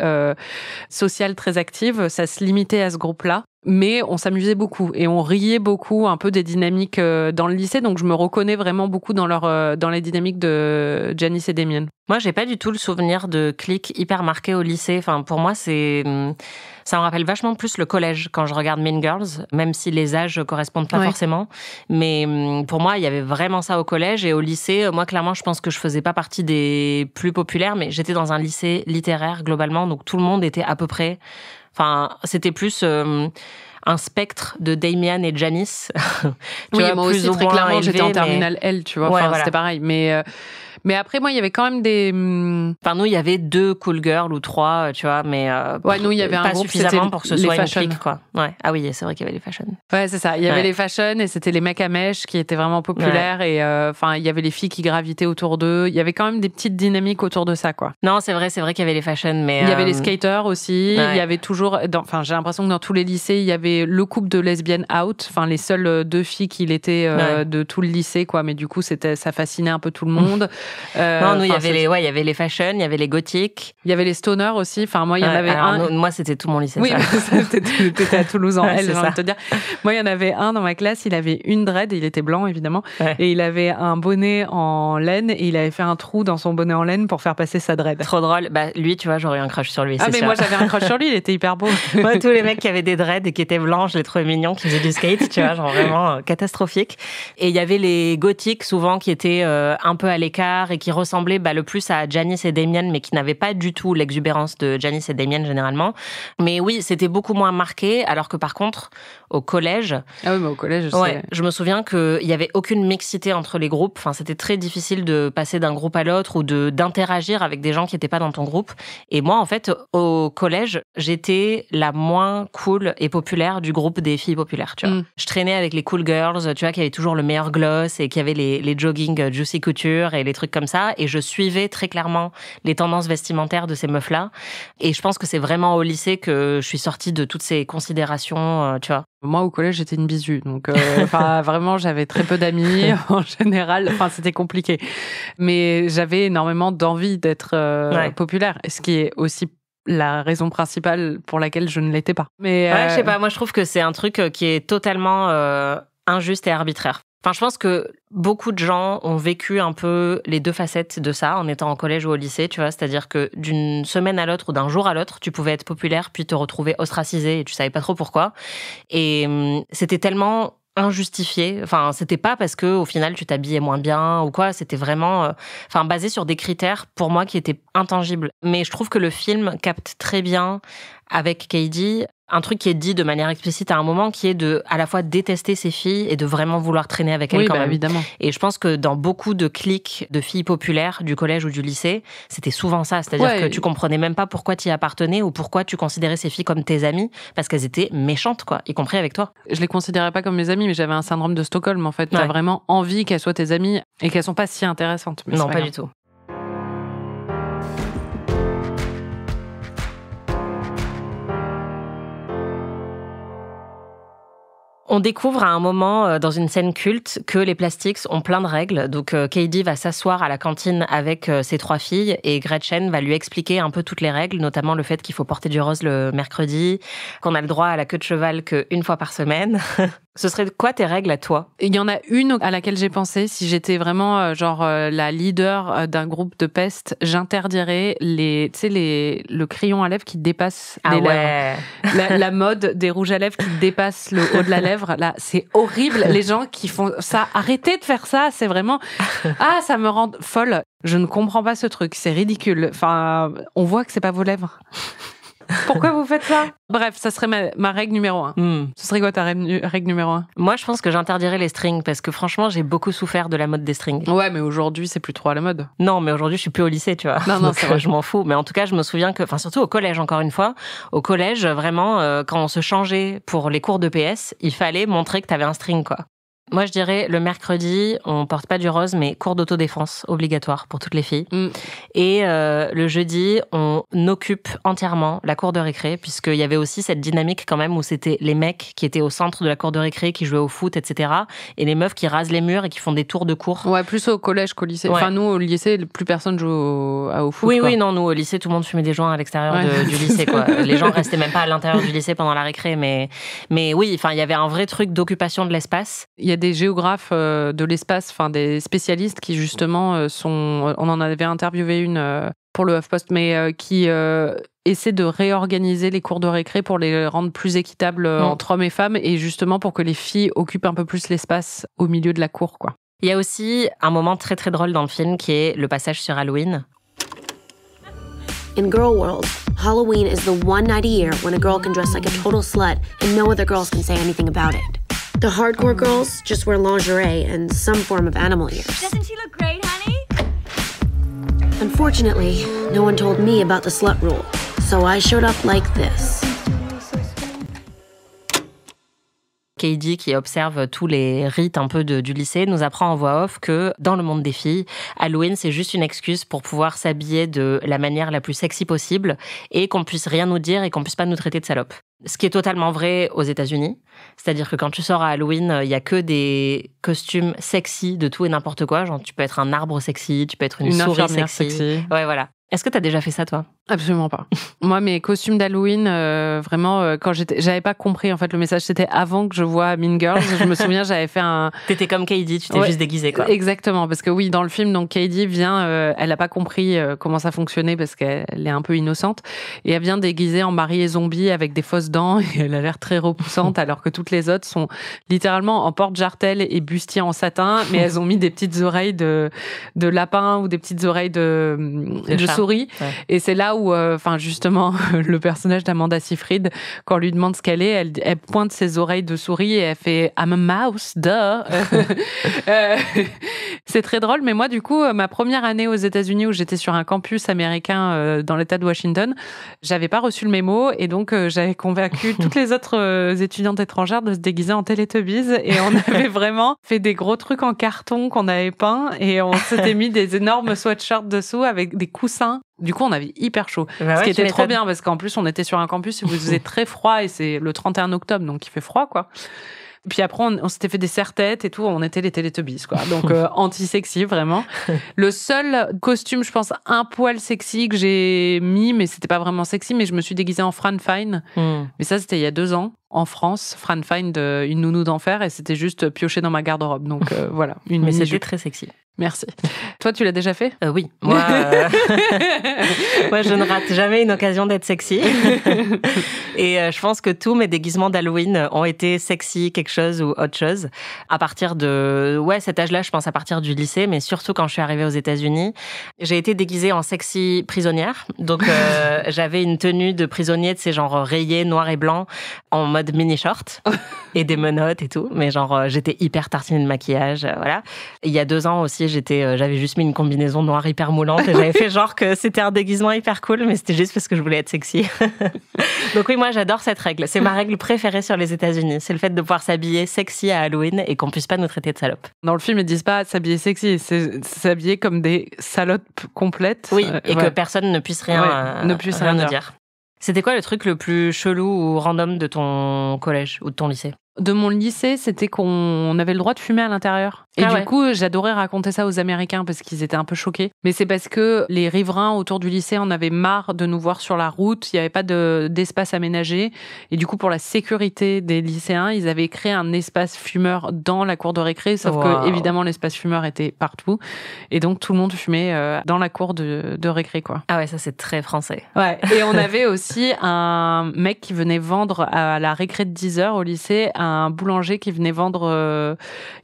sociale très active. Ça se limitait à ce groupe-là. Mais on s'amusait beaucoup et on riait beaucoup un peu des dynamiques dans le lycée. Donc je me reconnais vraiment beaucoup dans les dynamiques de Janice et Damien. Moi, j'ai pas du tout le souvenir de clics hyper marqués au lycée. Enfin, pour moi, ça me rappelle vachement plus le collège quand je regarde Mean Girls, même si les âges correspondent pas forcément. Mais pour moi, il y avait vraiment ça au collège et au lycée. Moi, clairement, je pense que je faisais pas partie des plus populaires, mais j'étais dans un lycée littéraire globalement, donc tout le monde était à peu près. Enfin, c'était plus un spectre de Damian et Janice. Moi aussi, très clairement, j'étais en terminale L, tu vois. Ouais, c'était pareil. Mais après, moi, il y avait quand même des... Enfin, nous, il y avait 2 cool girls ou 3, tu vois, mais nous, il y avait pas un groupe, suffisamment pour que ce soit fashion. Une clique, quoi. Ouais. Ah oui, c'est vrai qu'il y avait les fashion. Ouais, c'est ça. Il y avait les fashion et c'était les mecs à mèches qui étaient vraiment populaires et il y avait les filles qui gravitaient autour d'eux. Il y avait quand même des petites dynamiques autour de ça, quoi. Non, c'est vrai qu'il y avait les fashion, mais... Il y avait les skaters aussi. Ouais. Il y avait toujours... j'ai l'impression que dans tous les lycées, il y avait le couple de lesbiennes out. Enfin, les seules 2 filles qui l'étaient de tout le lycée, quoi. Mais du coup, ça fascinait un peu tout le monde. Non, nous, il y avait les fashion, il y avait les gothiques. Il y avait les stoners aussi. Enfin, moi, il y en avait un. Moi, c'était tout mon lycée. Oui, t'étais à Toulouse en L, j'ai envie de te dire. Moi, il y en avait un dans ma classe, il avait une dread, et il était blanc, évidemment. Ouais. Et il avait un bonnet en laine, et il avait fait un trou dans son bonnet en laine pour faire passer sa dread. Trop drôle. Bah, lui, tu vois, j'aurais eu un crush sur lui. Ah, mais sûr. Moi, j'avais un crush sur lui, il était hyper beau. Moi, tous les mecs qui avaient des dreads et qui étaient blancs, je les trouvais mignons, qui faisaient du skate, tu vois, genre vraiment catastrophique. Et il y avait les gothiques, souvent, qui étaient un peu à l'écart, bizarre et qui ressemblait le plus à Janice et Damien, mais qui n'avait pas du tout l'exubérance de Janice et Damien généralement. Mais oui, c'était beaucoup moins marqué, alors que par contre, au collège... Ah oui, mais au collège, je me souviens qu'il n'y avait aucune mixité entre les groupes. Enfin, c'était très difficile de passer d'un groupe à l'autre ou d'interagir avec des gens qui n'étaient pas dans ton groupe. Et moi, en fait, au collège, j'étais la moins cool et populaire du groupe des filles populaires, tu vois. Je traînais avec les cool girls, tu vois, qui avaient toujours le meilleur gloss et qui avaient les jogging Juicy Couture et les trucs comme ça. Et je suivais très clairement les tendances vestimentaires de ces meufs-là. Et je pense que c'est vraiment au lycée que je suis sortie de toutes ces considérations, tu vois. Moi, au collège, j'étais une bisu. Donc, vraiment, j'avais très peu d'amis en général. Enfin, c'était compliqué. Mais j'avais énormément d'envie d'être populaire. Ce qui est aussi la raison principale pour laquelle je ne l'étais pas. Mais je sais pas. Moi, je trouve que c'est un truc qui est totalement injuste et arbitraire. Enfin, je pense que beaucoup de gens ont vécu un peu les deux facettes de ça en étant au collège ou au lycée, tu vois. C'est-à-dire que d'une semaine à l'autre ou d'un jour à l'autre, tu pouvais être populaire puis te retrouver ostracisé et tu savais pas trop pourquoi. Et c'était tellement injustifié. Enfin, c'était pas parce que au final tu t'habillais moins bien ou quoi. C'était vraiment, basé sur des critères pour moi qui étaient intangibles. Mais je trouve que le film capte très bien avec Cady un truc qui est dit de manière explicite à un moment, qui est de à la fois détester ses filles et de vraiment vouloir traîner avec elles quand même. Évidemment. Et je pense que dans beaucoup de cliques de filles populaires du collège ou du lycée, c'était souvent ça. C'est-à-dire que tu comprenais même pas pourquoi tu y appartenais ou pourquoi tu considérais ces filles comme tes amies, parce qu'elles étaient méchantes, quoi, y compris avec toi. Je les considérais pas comme mes amies, mais j'avais un syndrome de Stockholm, en fait. T'as vraiment envie qu'elles soient tes amies et qu'elles sont pas si intéressantes. Mais non, pas du tout. On découvre à un moment, dans une scène culte, que les Plastics ont plein de règles. Donc, Cady va s'asseoir à la cantine avec ses 3 filles et Gretchen va lui expliquer un peu toutes les règles, notamment le fait qu'il faut porter du rose le mercredi, qu'on a le droit à la queue de cheval qu'une fois par semaine. Ce serait quoi tes règles à toi? Il y en a une à laquelle j'ai pensé. Si j'étais vraiment la leader d'un groupe de peste, j'interdirais le crayon à lèvres qui dépasse les lèvres. La mode des rouges à lèvres qui dépasse le haut de la lèvre. Là, c'est horrible. Les gens qui font ça, arrêtez de faire ça. C'est vraiment ça me rend folle. Je ne comprends pas ce truc. C'est ridicule. Enfin, on voit que c'est pas vos lèvres. Pourquoi vous faites ça? Bref, ça serait ma règle numéro 1. Ce serait quoi ta règle numéro 1? Moi, je pense que j'interdirais les strings parce que franchement, j'ai beaucoup souffert de la mode des strings. Ouais, mais aujourd'hui, c'est plus trop à la mode. Non, mais aujourd'hui, je suis plus au lycée, tu vois. Non, c'est vrai. Je m'en fous. Mais en tout cas, je me souviens que, surtout au collège, encore une fois, au collège, vraiment, quand on se changeait pour les cours de PS, il fallait montrer que t'avais un string, quoi. Moi, je dirais, le mercredi, on porte pas du rose, mais cours d'autodéfense, obligatoire pour toutes les filles. Et le jeudi, on occupe entièrement la cour de récré, puisqu'il y avait aussi cette dynamique quand même où c'était les mecs qui étaient au centre de la cour de récré, qui jouaient au foot, etc. Et les meufs qui rasent les murs et qui font des tours de cours. Ouais, plus au collège qu'au lycée. Ouais. Enfin, nous, au lycée, plus personne joue au foot. Oui, non, nous, au lycée, tout le monde fumait des joints à l'extérieur du lycée, quoi. Les gens restaient même pas à l'intérieur du lycée pendant la récré, mais oui, il y avait un vrai truc d'occupation de l'espace. Il y a des géographes de l'espace, des spécialistes qui justement sont... On en avait interviewé une pour le HuffPost, mais qui essaie de réorganiser les cours de récré pour les rendre plus équitables entre hommes et femmes et justement pour que les filles occupent un peu plus l'espace au milieu de la cour, quoi. Il y a aussi un moment très très drôle dans le film qui est le passage sur Halloween. In Girl World, Halloween is the one night a year when a girl can dress like a total slut and no other girls can say anything about it. The hardcore girls just wear lingerie and some form of animal ears. Doesn't she look great, honey? Unfortunately, no one told me about the slut rule, so I showed up like this. Cady, qui observe tous les rites un peu du lycée, nous apprend en voix off que dans le monde des filles, Halloween, c'est juste une excuse pour pouvoir s'habiller de la manière la plus sexy possible et qu'on puisse rien nous dire et qu'on puisse pas nous traiter de salope. Ce qui est totalement vrai aux États-Unis. C'est-à-dire que quand tu sors à Halloween, il y a que des costumes sexy de tout et n'importe quoi. Genre, tu peux être un arbre sexy, tu peux être une souris sexy. sexy. Ouais, voilà. Est-ce que t'as déjà fait ça, toi? Absolument pas. Moi, mes costumes d'Halloween, vraiment, quand j'avais pas compris, en fait, le message, c'était avant que je vois Mean Girls. Je me souviens, j'avais fait un... T'étais comme Katie, tu t'es juste déguisée, quoi. Exactement, parce que oui, dans le film, donc Katie vient, elle a pas compris comment ça fonctionnait parce qu'elle est un peu innocente, et elle vient déguisée en mariée zombie avec des fausses dents, et elle a l'air très repoussante, alors que toutes les autres sont littéralement en porte-jartel et bustier en satin, mais elles ont mis des petites oreilles de lapin ou des petites oreilles de souris. Ouais. Et c'est là où, justement, le personnage d'Amanda Seyfried, quand on lui demande ce qu'elle est, elle pointe ses oreilles de souris et elle fait « I'm a mouse, duh !» C'est très drôle, mais moi, du coup, ma première année aux États-Unis où j'étais sur un campus américain dans l'État de Washington, j'avais pas reçu le mémo et donc j'avais convaincu toutes les autres étudiantes étrangères de se déguiser en Teletubbies et on avait vraiment fait des gros trucs en carton qu'on avait peints et on s'était mis des énormes sweatshirts dessous avec des coussins. Du coup, on avait hyper chaud. Bah ouais, ce qui était trop bien parce qu'en plus, on était sur un campus où il faisait très froid et c'est le 31 octobre, donc il fait froid, quoi. Puis après, on s'était fait des serre-têtes et tout. On était les Teletubbies, quoi. Donc, anti-sexy, vraiment. Le seul costume, je pense, un poil sexy que j'ai mis, mais c'était pas vraiment sexy, mais je me suis déguisée en Fran Fine. Mais ça, c'était il y a 2 ans. En France, Fran Fine, une nounou d'enfer, et c'était juste pioché dans ma garde-robe. Donc, voilà. Mais c'était très sexy. Merci. Toi, tu l'as déjà fait ? Oui. Moi, je ne rate jamais une occasion d'être sexy. Et je pense que tous mes déguisements d'Halloween ont été sexy, quelque chose ou autre chose. À partir de cet âge-là, je pense à partir du lycée, mais surtout quand je suis arrivée aux États-Unis, j'ai été déguisée en sexy prisonnière. Donc, j'avais une tenue de prisonnier de ces genres rayés, noir et blanc, en mode mini-short et des menottes et tout. Mais genre, j'étais hyper tartinée de maquillage, voilà. Il y a 2 ans aussi, j'avais juste mis une combinaison noire hyper moulante et j'avais fait genre que c'était un déguisement hyper cool, mais c'était juste parce que je voulais être sexy. Donc oui, moi j'adore cette règle. C'est ma règle préférée sur les États-Unis. C'est le fait de pouvoir s'habiller sexy à Halloween et qu'on puisse pas nous traiter de salopes. Dans le film, ils disent pas s'habiller sexy, c'est s'habiller comme des salopes complètes. Oui, et que personne ne puisse rien nous dire. C'était quoi le truc le plus chelou ou random de ton collège ou de ton lycée ? De mon lycée, c'était qu'on avait le droit de fumer à l'intérieur. Et du coup, j'adorais raconter ça aux Américains parce qu'ils étaient un peu choqués. Mais c'est parce que les riverains autour du lycée en avaient marre de nous voir sur la route. Il n'y avait pas d'espace aménagé. Et du coup, pour la sécurité des lycéens, ils avaient créé un espace fumeur dans la cour de récré. Sauf que, évidemment, l'espace fumeur était partout. Et donc, tout le monde fumait dans la cour de récré, quoi. Ah ouais, ça, c'est très français. Ouais. Et on avait aussi un mec qui venait vendre à la récré de 10h au lycée un boulanger qui venait vendre,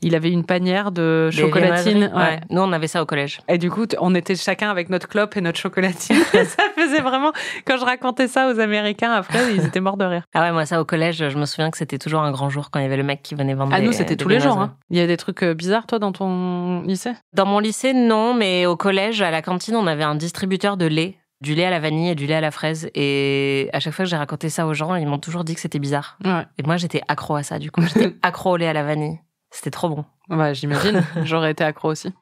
il avait une panière de chocolatine. Ouais. Nous, on avait ça au collège. Et du coup, on était chacun avec notre clope et notre chocolatine. Ça faisait vraiment, quand je racontais ça aux Américains, après, ils étaient morts de rire. Ah ouais, moi, ça au collège, je me souviens que c'était toujours un grand jour quand il y avait le mec qui venait vendre nous, c'était tous les jours. Hein. Il y a des trucs bizarres, toi, dans ton lycée ? Dans mon lycée, non, mais au collège, à la cantine, on avait un distributeur de lait. Du lait à la vanille et du lait à la fraise. Et à chaque fois que j'ai raconté ça aux gens, ils m'ont toujours dit que c'était bizarre. Ouais. Et moi, j'étais accro à ça, du coup. J'étais accro au lait à la vanille. C'était trop bon. Ouais, j'imagine. J'aurais été accro aussi.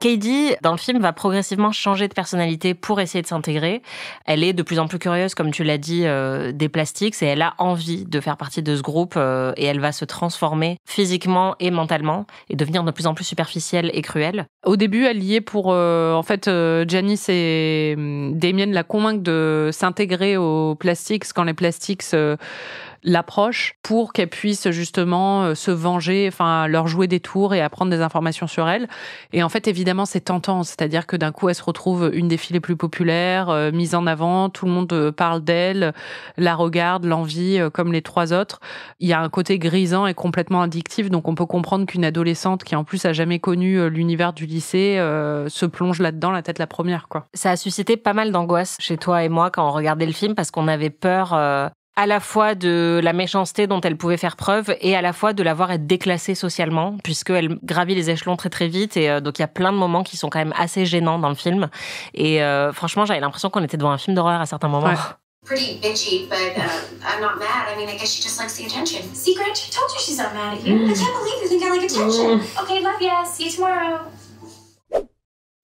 Katie, dans le film, va progressivement changer de personnalité pour essayer de s'intégrer. Elle est de plus en plus curieuse, comme tu l'as dit, des plastiques, et elle a envie de faire partie de ce groupe, et elle va se transformer physiquement et mentalement, et devenir de plus en plus superficielle et cruelle. Au début, elle y est pour... Janice et Damien la convainquent de s'intégrer aux plastiques quand les plastiques l'approche pour qu'elle puisse justement se venger, enfin leur jouer des tours et apprendre des informations sur elle. Et en fait, évidemment, c'est tentant, c'est-à-dire que d'un coup, elle se retrouve une des filles les plus populaires, mise en avant, tout le monde parle d'elle, la regarde, l'envie, comme les 3 autres. Il y a un côté grisant et complètement addictif, donc on peut comprendre qu'une adolescente qui en plus a jamais connu l'univers du lycée se plonge là-dedans la tête la première, quoi. Ça a suscité pas mal d'angoisse chez toi et moi quand on regardait le film, parce qu'on avait peur... à la fois de la méchanceté dont elle pouvait faire preuve et à la fois de la voir être déclassée socialement, puisqu'elle gravit les échelons très très vite, et donc il y a plein de moments qui sont quand même assez gênants dans le film, et franchement j'avais l'impression qu'on était devant un film d'horreur à certains moments. Ouais. Pretty bitchy, but I'm not mad. I mean, I guess she just likes the attention. See, Grinch, I told you she's not mad at you. I can't believe you think I like attention. Okay, love ya. See you tomorrow.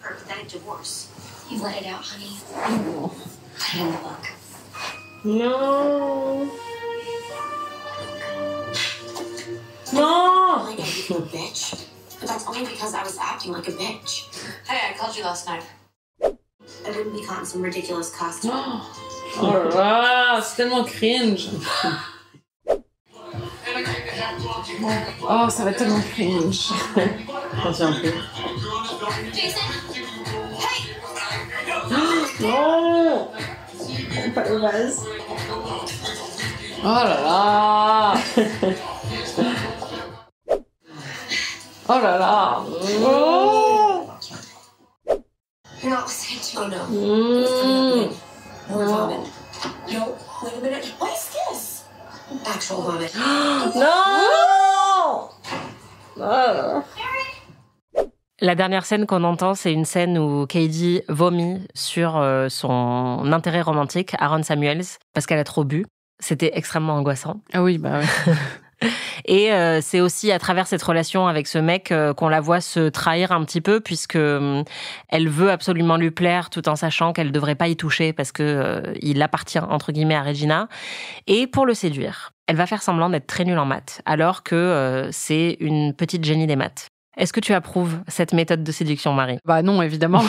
Her pathetic divorce. You let it out, honey. Put it in the book. No. No. I know you you a bitch. But that's only because I was acting like a bitch. Hey, I called you last night. I wouldn't be caught in some ridiculous costume. Oh là là, c'est tellement cringe. Oh, ça va être tellement cringe. Attention un peu. Jason? Hey! Non! Pas le vase. Oh là là! Oh là là! Oh! You're not listening to me. No. More vomit. No, wait a minute. What is this? Actual vomit. Non! La dernière scène qu'on entend, c'est une scène où Katie vomit sur son intérêt romantique, Aaron Samuels, parce qu'elle a trop bu. C'était extrêmement angoissant. Ah oui, bah oui. Et c'est aussi à travers cette relation avec ce mec qu'on la voit se trahir un petit peu, puisque elle veut absolument lui plaire tout en sachant qu'elle devrait pas y toucher parce que il appartient entre guillemets à Regina. Et pour le séduire, elle va faire semblant d'être très nulle en maths, alors que c'est une petite génie des maths. Est-ce que tu approuves cette méthode de séduction, Marie ? Bah non, évidemment.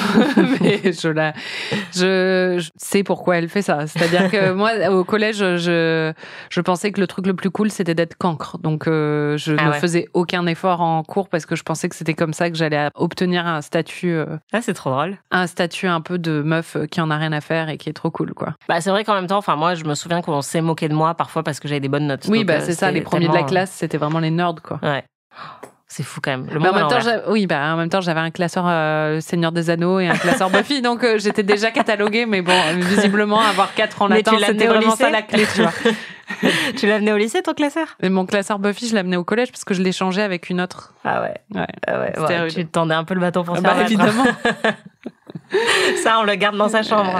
Mais je sais pourquoi elle fait ça. C'est-à-dire que moi, au collège, je pensais que le truc le plus cool, c'était d'être cancre. Donc, je ne faisais aucun effort en cours parce que je pensais que c'était comme ça que j'allais obtenir un statut. Ah, c'est trop drôle. Un statut un peu de meuf qui en a rien à faire et qui est trop cool, quoi. Bah, c'est vrai qu'en même temps, enfin, moi, je me souviens qu'on s'est moqué de moi parfois parce que j'avais des bonnes notes. Oui, donc, bah, c'est ça. Les premiers de la classe, c'était vraiment les nerds, quoi. Ouais. C'est fou quand même. Le en même temps, en même temps, j'avais un classeur Seigneur des Anneaux et un classeur Buffy, donc j'étais déjà cataloguée, mais bon, visiblement, avoir 4 en latin, c'était vraiment ça la clé, tu vois. Tu l'as amené au lycée, ton classeur ? Et mon classeur Buffy, je l'ai amené au collège parce que je l'ai changé avec une autre. Ah ouais. Ouais. Ah ouais. Tu te tendais un peu le bâton pour ça. Bah, évidemment. Ça, on le garde dans sa chambre.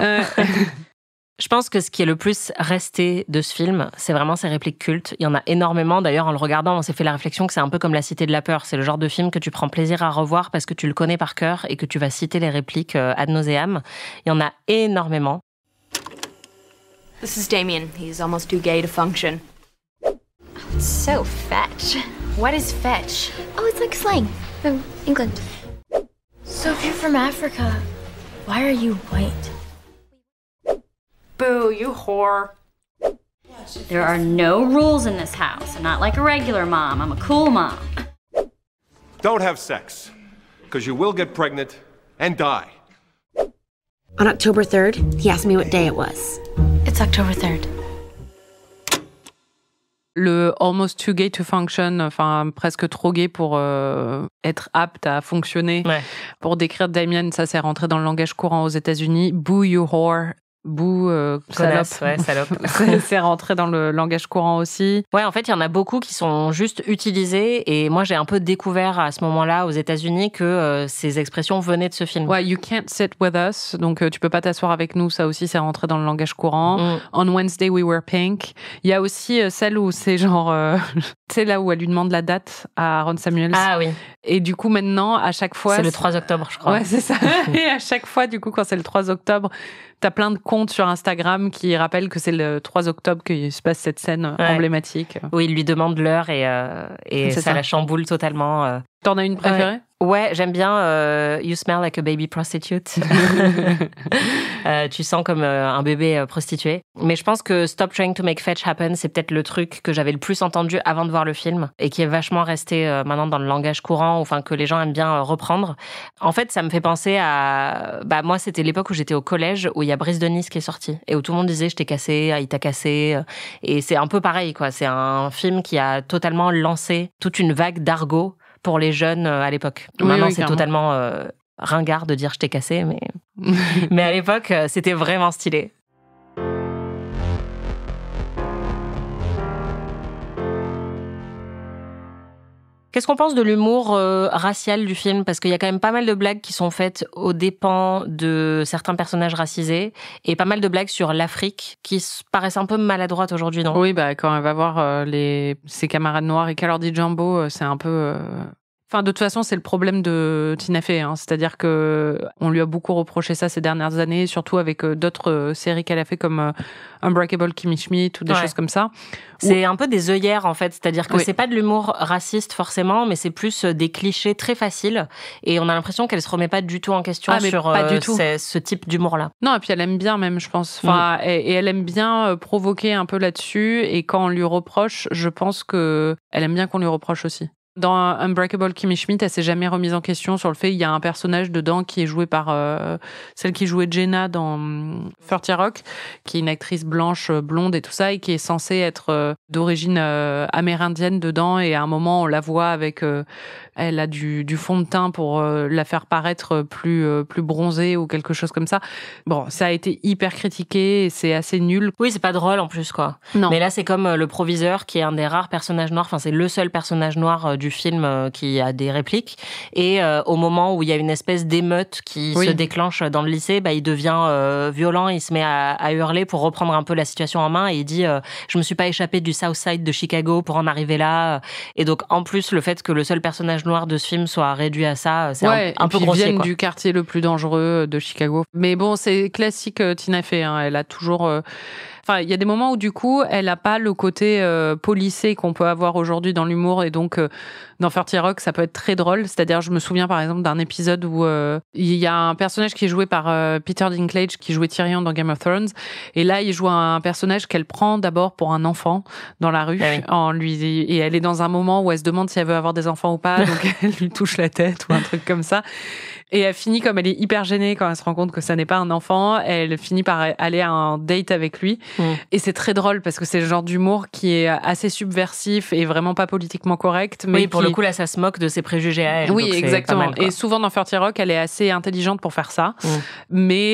Je pense que ce qui est le plus resté de ce film, c'est vraiment ses répliques cultes. Il y en a énormément. D'ailleurs, en le regardant, on s'est fait la réflexion que c'est un peu comme La Cité de la Peur. C'est le genre de film que tu prends plaisir à revoir parce que tu le connais par cœur et que tu vas citer les répliques ad nauseam. Il y en a énormément. This is Damien. He's almost too gay to function. It's so fetch. What is fetch? Oh, it's like slang from England. So if you're from Africa, why are you white? Boo, you whore. There are no rules in this house. I'm not like a regular mom. I'm a cool mom. Don't have sex, because you will get pregnant and die. On October 3rd, he asked me what day it was. It's October 3rd. Le almost too gay to function, enfin presque trop gay pour être apte à fonctionner. Ouais. Pour décrire Damien, ça c'est rentré dans le langage courant aux États-Unis. Boo, you whore. Boo, salope. Ouais, salope. C'est rentré dans le langage courant aussi. Ouais, en fait, il y en a beaucoup qui sont juste utilisés. Et moi, j'ai un peu découvert à ce moment-là aux États-Unis que ces expressions venaient de ce film. Ouais, you can't sit with us. Donc, tu peux pas t'asseoir avec nous. Ça aussi, c'est rentré dans le langage courant. On Wednesday, we were pink. Il y a aussi celle où c'est genre... tu sais, là où elle lui demande la date à Aaron Samuels. Ah oui. Et du coup, maintenant, à chaque fois... C'est le 3 octobre, je crois. Ouais, c'est ça. Et à chaque fois, du coup, quand c'est le 3 octobre, t'as plein de comptes sur Instagram qui rappellent que c'est le 3 octobre qu'il se passe cette scène emblématique. Où il lui demande l'heure et ça la chamboule totalement. T'en as une préférée ? Ouais, j'aime bien You smell like a baby prostitute. Tu sens comme un bébé prostitué. Mais je pense que Stop trying to make fetch happen, c'est peut-être le truc que j'avais le plus entendu avant de voir le film et qui est vachement resté maintenant dans le langage courant, enfin que les gens aiment bien reprendre. En fait, ça me fait penser à... Bah, moi, c'était l'époque où j'étais au collège, où il y a Brise de Nice qui est sorti et où tout le monde disait « je t'ai cassé, il t'a cassé ». Et c'est un peu pareil, quoi. C'est un film qui a totalement lancé toute une vague d'argot pour les jeunes à l'époque. Maintenant, c'est totalement ringard de dire « je t'ai cassé », mais à l'époque, c'était vraiment stylé. Qu'est-ce qu'on pense de l'humour racial du film ? Parce qu'il y a quand même pas mal de blagues qui sont faites aux dépens de certains personnages racisés et pas mal de blagues sur l'Afrique qui paraissent un peu maladroites aujourd'hui, non ? Oui, bah quand elle va voir ses camarades noirs et qu'elle leur dit Jumbo, c'est un peu... Enfin, de toute façon, c'est le problème de Tina Fey. C'est-à-dire que on lui a beaucoup reproché ça ces dernières années, surtout avec d'autres séries qu'elle a fait comme Unbreakable Kimmy Schmidt ou des choses comme ça. C'est un peu des œillères, en fait. C'est-à-dire que c'est pas de l'humour raciste, forcément, mais c'est plus des clichés très faciles. Et on a l'impression qu'elle se remet pas du tout en question sur ce type d'humour-là. Non, et puis elle aime bien même, je pense. Enfin, et elle aime bien provoquer un peu là-dessus. Et quand on lui reproche, je pense que elle aime bien qu'on lui reproche aussi. Dans Unbreakable Kimmy Schmidt, elle s'est jamais remise en question sur le fait qu'il y a un personnage dedans qui est joué par celle qui jouait Jenna dans 30 Rock, qui est une actrice blanche, blonde et tout ça, et qui est censée être d'origine amérindienne dedans. Et à un moment, on la voit avec... elle a du fond de teint pour la faire paraître plus bronzée ou quelque chose comme ça. Bon, ça a été hyper critiqué et c'est assez nul. Oui, c'est pas drôle en plus, quoi. Non. Mais là, c'est comme le proviseur qui est un des rares personnages noirs. Enfin, c'est le seul personnage noir du film qui a des répliques. Et au moment où il y a une espèce d'émeute qui se déclenche dans le lycée, il devient violent, il se met à hurler pour reprendre un peu la situation en main et il dit je me suis pas échappé du South Side de Chicago pour en arriver là. Et donc, en plus, le fait que le seul personnage noir de ce film soit réduit à ça, c'est un peu grossier. Ils viennent du quartier le plus dangereux de Chicago. Mais bon, c'est classique Tina Fey. Elle a toujours... Enfin, il y a des moments où, du coup, elle n'a pas le côté policé qu'on peut avoir aujourd'hui dans l'humour. Et donc, dans 30 Rock, ça peut être très drôle. C'est-à-dire, je me souviens, par exemple, d'un épisode où il y a un personnage qui est joué par Peter Dinklage, qui jouait Tyrion dans Game of Thrones. Et là, il joue un personnage qu'elle prend d'abord pour un enfant dans la rue. Et elle est dans un moment où elle se demande si elle veut avoir des enfants ou pas. Donc, elle lui touche la tête ou un truc comme ça. Et elle finit, comme elle est hyper gênée quand elle se rend compte que ça n'est pas un enfant, elle finit par aller à un date avec lui. Et c'est très drôle parce que c'est le genre d'humour qui est assez subversif et vraiment pas politiquement correct. Mais pour le coup, là, ça se moque de ses préjugés à elle. Oui, donc exactement. Pas mal, et souvent dans 30 Rock, elle est assez intelligente pour faire ça. Mais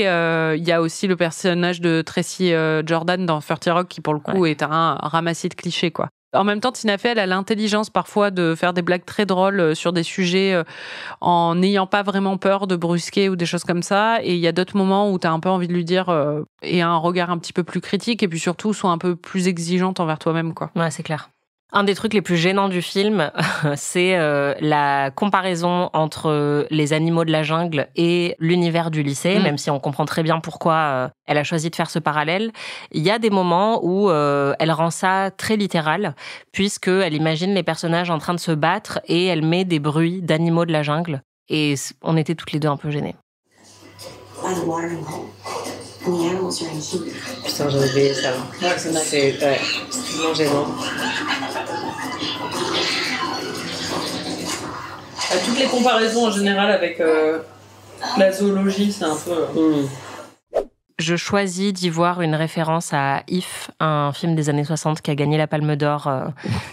il y a aussi le personnage de Tracy Jordan dans 30 Rock qui, pour le coup, est un ramassis de clichés, quoi. En même temps, Tina Fey, elle a l'intelligence parfois de faire des blagues très drôles sur des sujets en n'ayant pas vraiment peur de brusquer ou des choses comme ça. Et il y a d'autres moments où tu as un peu envie de lui dire et un regard un petit peu plus critique et puis surtout sois un peu plus exigeante envers toi-même, quoi. Ouais, c'est clair. Un des trucs les plus gênants du film, c'est la comparaison entre les animaux de la jungle et l'univers du lycée, même si on comprend très bien pourquoi elle a choisi de faire ce parallèle. Il y a des moments où elle rend ça très littéral, puisqu'elle imagine les personnages en train de se battre et elle met des bruits d'animaux de la jungle. Et on était toutes les deux un peu gênées. Putain, j'ai oublié ça. C'est vraiment gênant. Toutes les comparaisons en général avec la zoologie, c'est un peu... Je choisis d'y voir une référence à If, un film des années 60 qui a gagné la Palme d'Or,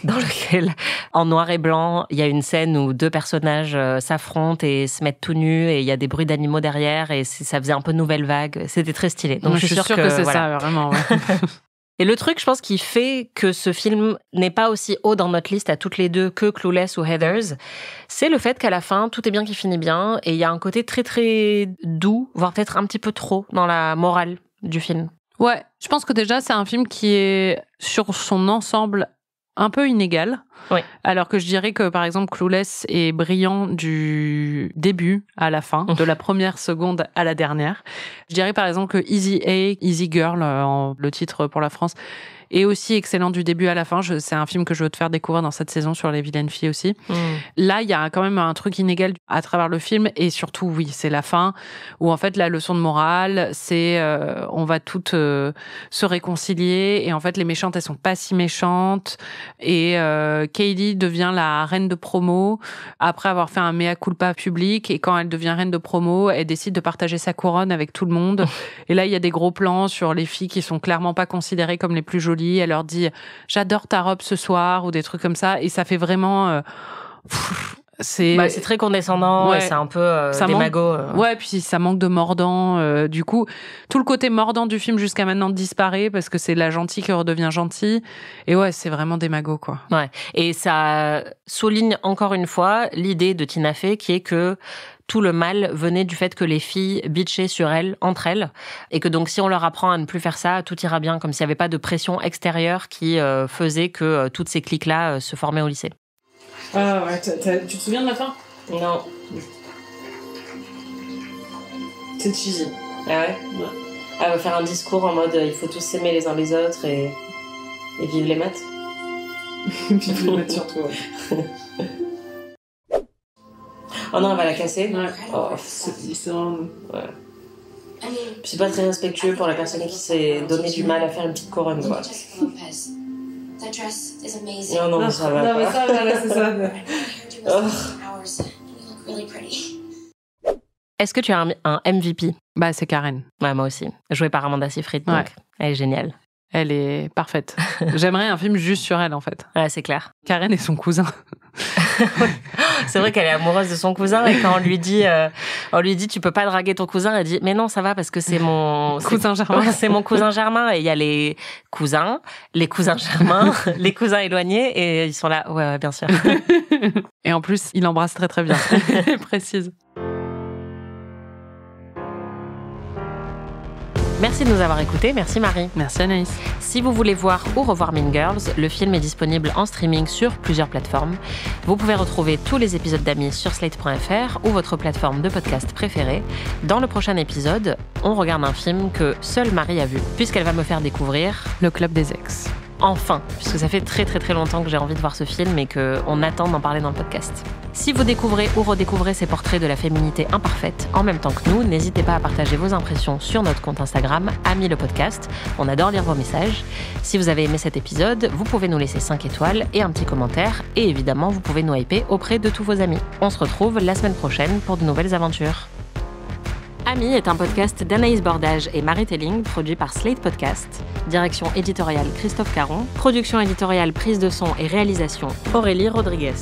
dans lequel, en noir et blanc, il y a une scène où deux personnages s'affrontent et se mettent tout nus et il y a des bruits d'animaux derrière et ça faisait un peu nouvelle vague. C'était très stylé. Donc je suis sûre que c'est ça, vraiment. Ouais. Et le truc, je pense, qui fait que ce film n'est pas aussi haut dans notre liste à toutes les deux que Clueless ou Heathers, c'est le fait qu'à la fin, tout est bien qui finit bien, et il y a un côté très très doux, voire peut-être un petit peu trop dans la morale du film. Ouais, je pense que déjà, c'est un film qui est, sur son ensemble, un peu inégal. Oui. Alors que je dirais que, par exemple, Clueless est brillant du début à la fin, de la première seconde à la dernière. Je dirais, par exemple, que Easy A, Easy Girl, le titre pour la France, est aussi excellent du début à la fin. C'est un film que je veux te faire découvrir dans cette saison sur les vilaines filles aussi. Là, il y a quand même un truc inégal à travers le film et surtout, oui, c'est la fin où en fait la leçon de morale, c'est on va toutes se réconcilier et en fait les méchantes, elles sont pas si méchantes et Kaylee devient la reine de promo après avoir fait un mea culpa public et quand elle devient reine de promo, elle décide de partager sa couronne avec tout le monde. Et là, il y a des gros plans sur les filles qui sont clairement pas considérées comme les plus jolies. Elle leur dit « J'adore ta robe ce soir » ou des trucs comme ça. Et ça fait vraiment... c'est très condescendant, c'est un peu démago. Ouais, puis ça manque de mordant. Du coup, tout le côté mordant du film jusqu'à maintenant disparaît parce que c'est la gentille qui redevient gentille. Et ouais, c'est vraiment démago, quoi. Ouais. Et ça souligne encore une fois l'idée de Tina Fey qui est que tout le mal venait du fait que les filles bitchaient sur elles, entre elles, et que donc si on leur apprend à ne plus faire ça, tout ira bien, comme s'il n'y avait pas de pression extérieure qui faisait que toutes ces cliques-là se formaient au lycée. Ah ouais, tu te souviens de la fin? Non. C'est cheesy. Ah ouais? Elle va faire un discours en mode il faut tous s'aimer les uns les autres et vive les maths. Vive les maths surtout, ouais. Oh non, elle va la casser. Ouais. Oh, c'est vraiment... Ouais. C'est pas très respectueux pour la personne qui s'est donné du mal à faire une petite couronne, quoi. Non, mais ça va. Non, mais ça va, là, c'est ça. Est-ce que tu as un MVP? Bah, c'est Karen. Ouais, moi aussi. Jouée par Amanda Seyfried, donc elle est géniale. Elle est parfaite. J'aimerais un film juste sur elle, en fait. Ouais, c'est clair. Karen et son cousin. C'est vrai qu'elle est amoureuse de son cousin et quand on lui dit tu peux pas draguer ton cousin, elle dit mais non, ça va parce que c'est mon cousin Germain. C'est mon cousin Germain et il y a les cousins Germain, les cousins éloignés et ils sont là. Ouais, bien sûr. Et en plus, il embrasse très très bien. Précise. Merci de nous avoir écoutés. Merci Marie. Merci Anaïs. Si vous voulez voir ou revoir Mean Girls, le film est disponible en streaming sur plusieurs plateformes. Vous pouvez retrouver tous les épisodes d'Amis sur slate.fr ou votre plateforme de podcast préférée. Dans le prochain épisode, on regarde un film que seule Marie a vu, puisqu'elle va me faire découvrir Le Club des Ex. Enfin, puisque ça fait très très très longtemps que j'ai envie de voir ce film et qu'on attend d'en parler dans le podcast. Si vous découvrez ou redécouvrez ces portraits de la féminité imparfaite en même temps que nous, n'hésitez pas à partager vos impressions sur notre compte Instagram, Amis le podcast. On adore lire vos messages. Si vous avez aimé cet épisode, vous pouvez nous laisser 5 étoiles et un petit commentaire. Et évidemment, vous pouvez nous hyper auprès de tous vos amis. On se retrouve la semaine prochaine pour de nouvelles aventures. Amis est un podcast d'Anaïs Bordage et Marie Telling, produit par Slate Podcast. Direction éditoriale Christophe Caron. Production éditoriale, prise de son et réalisation Aurélie Rodriguez.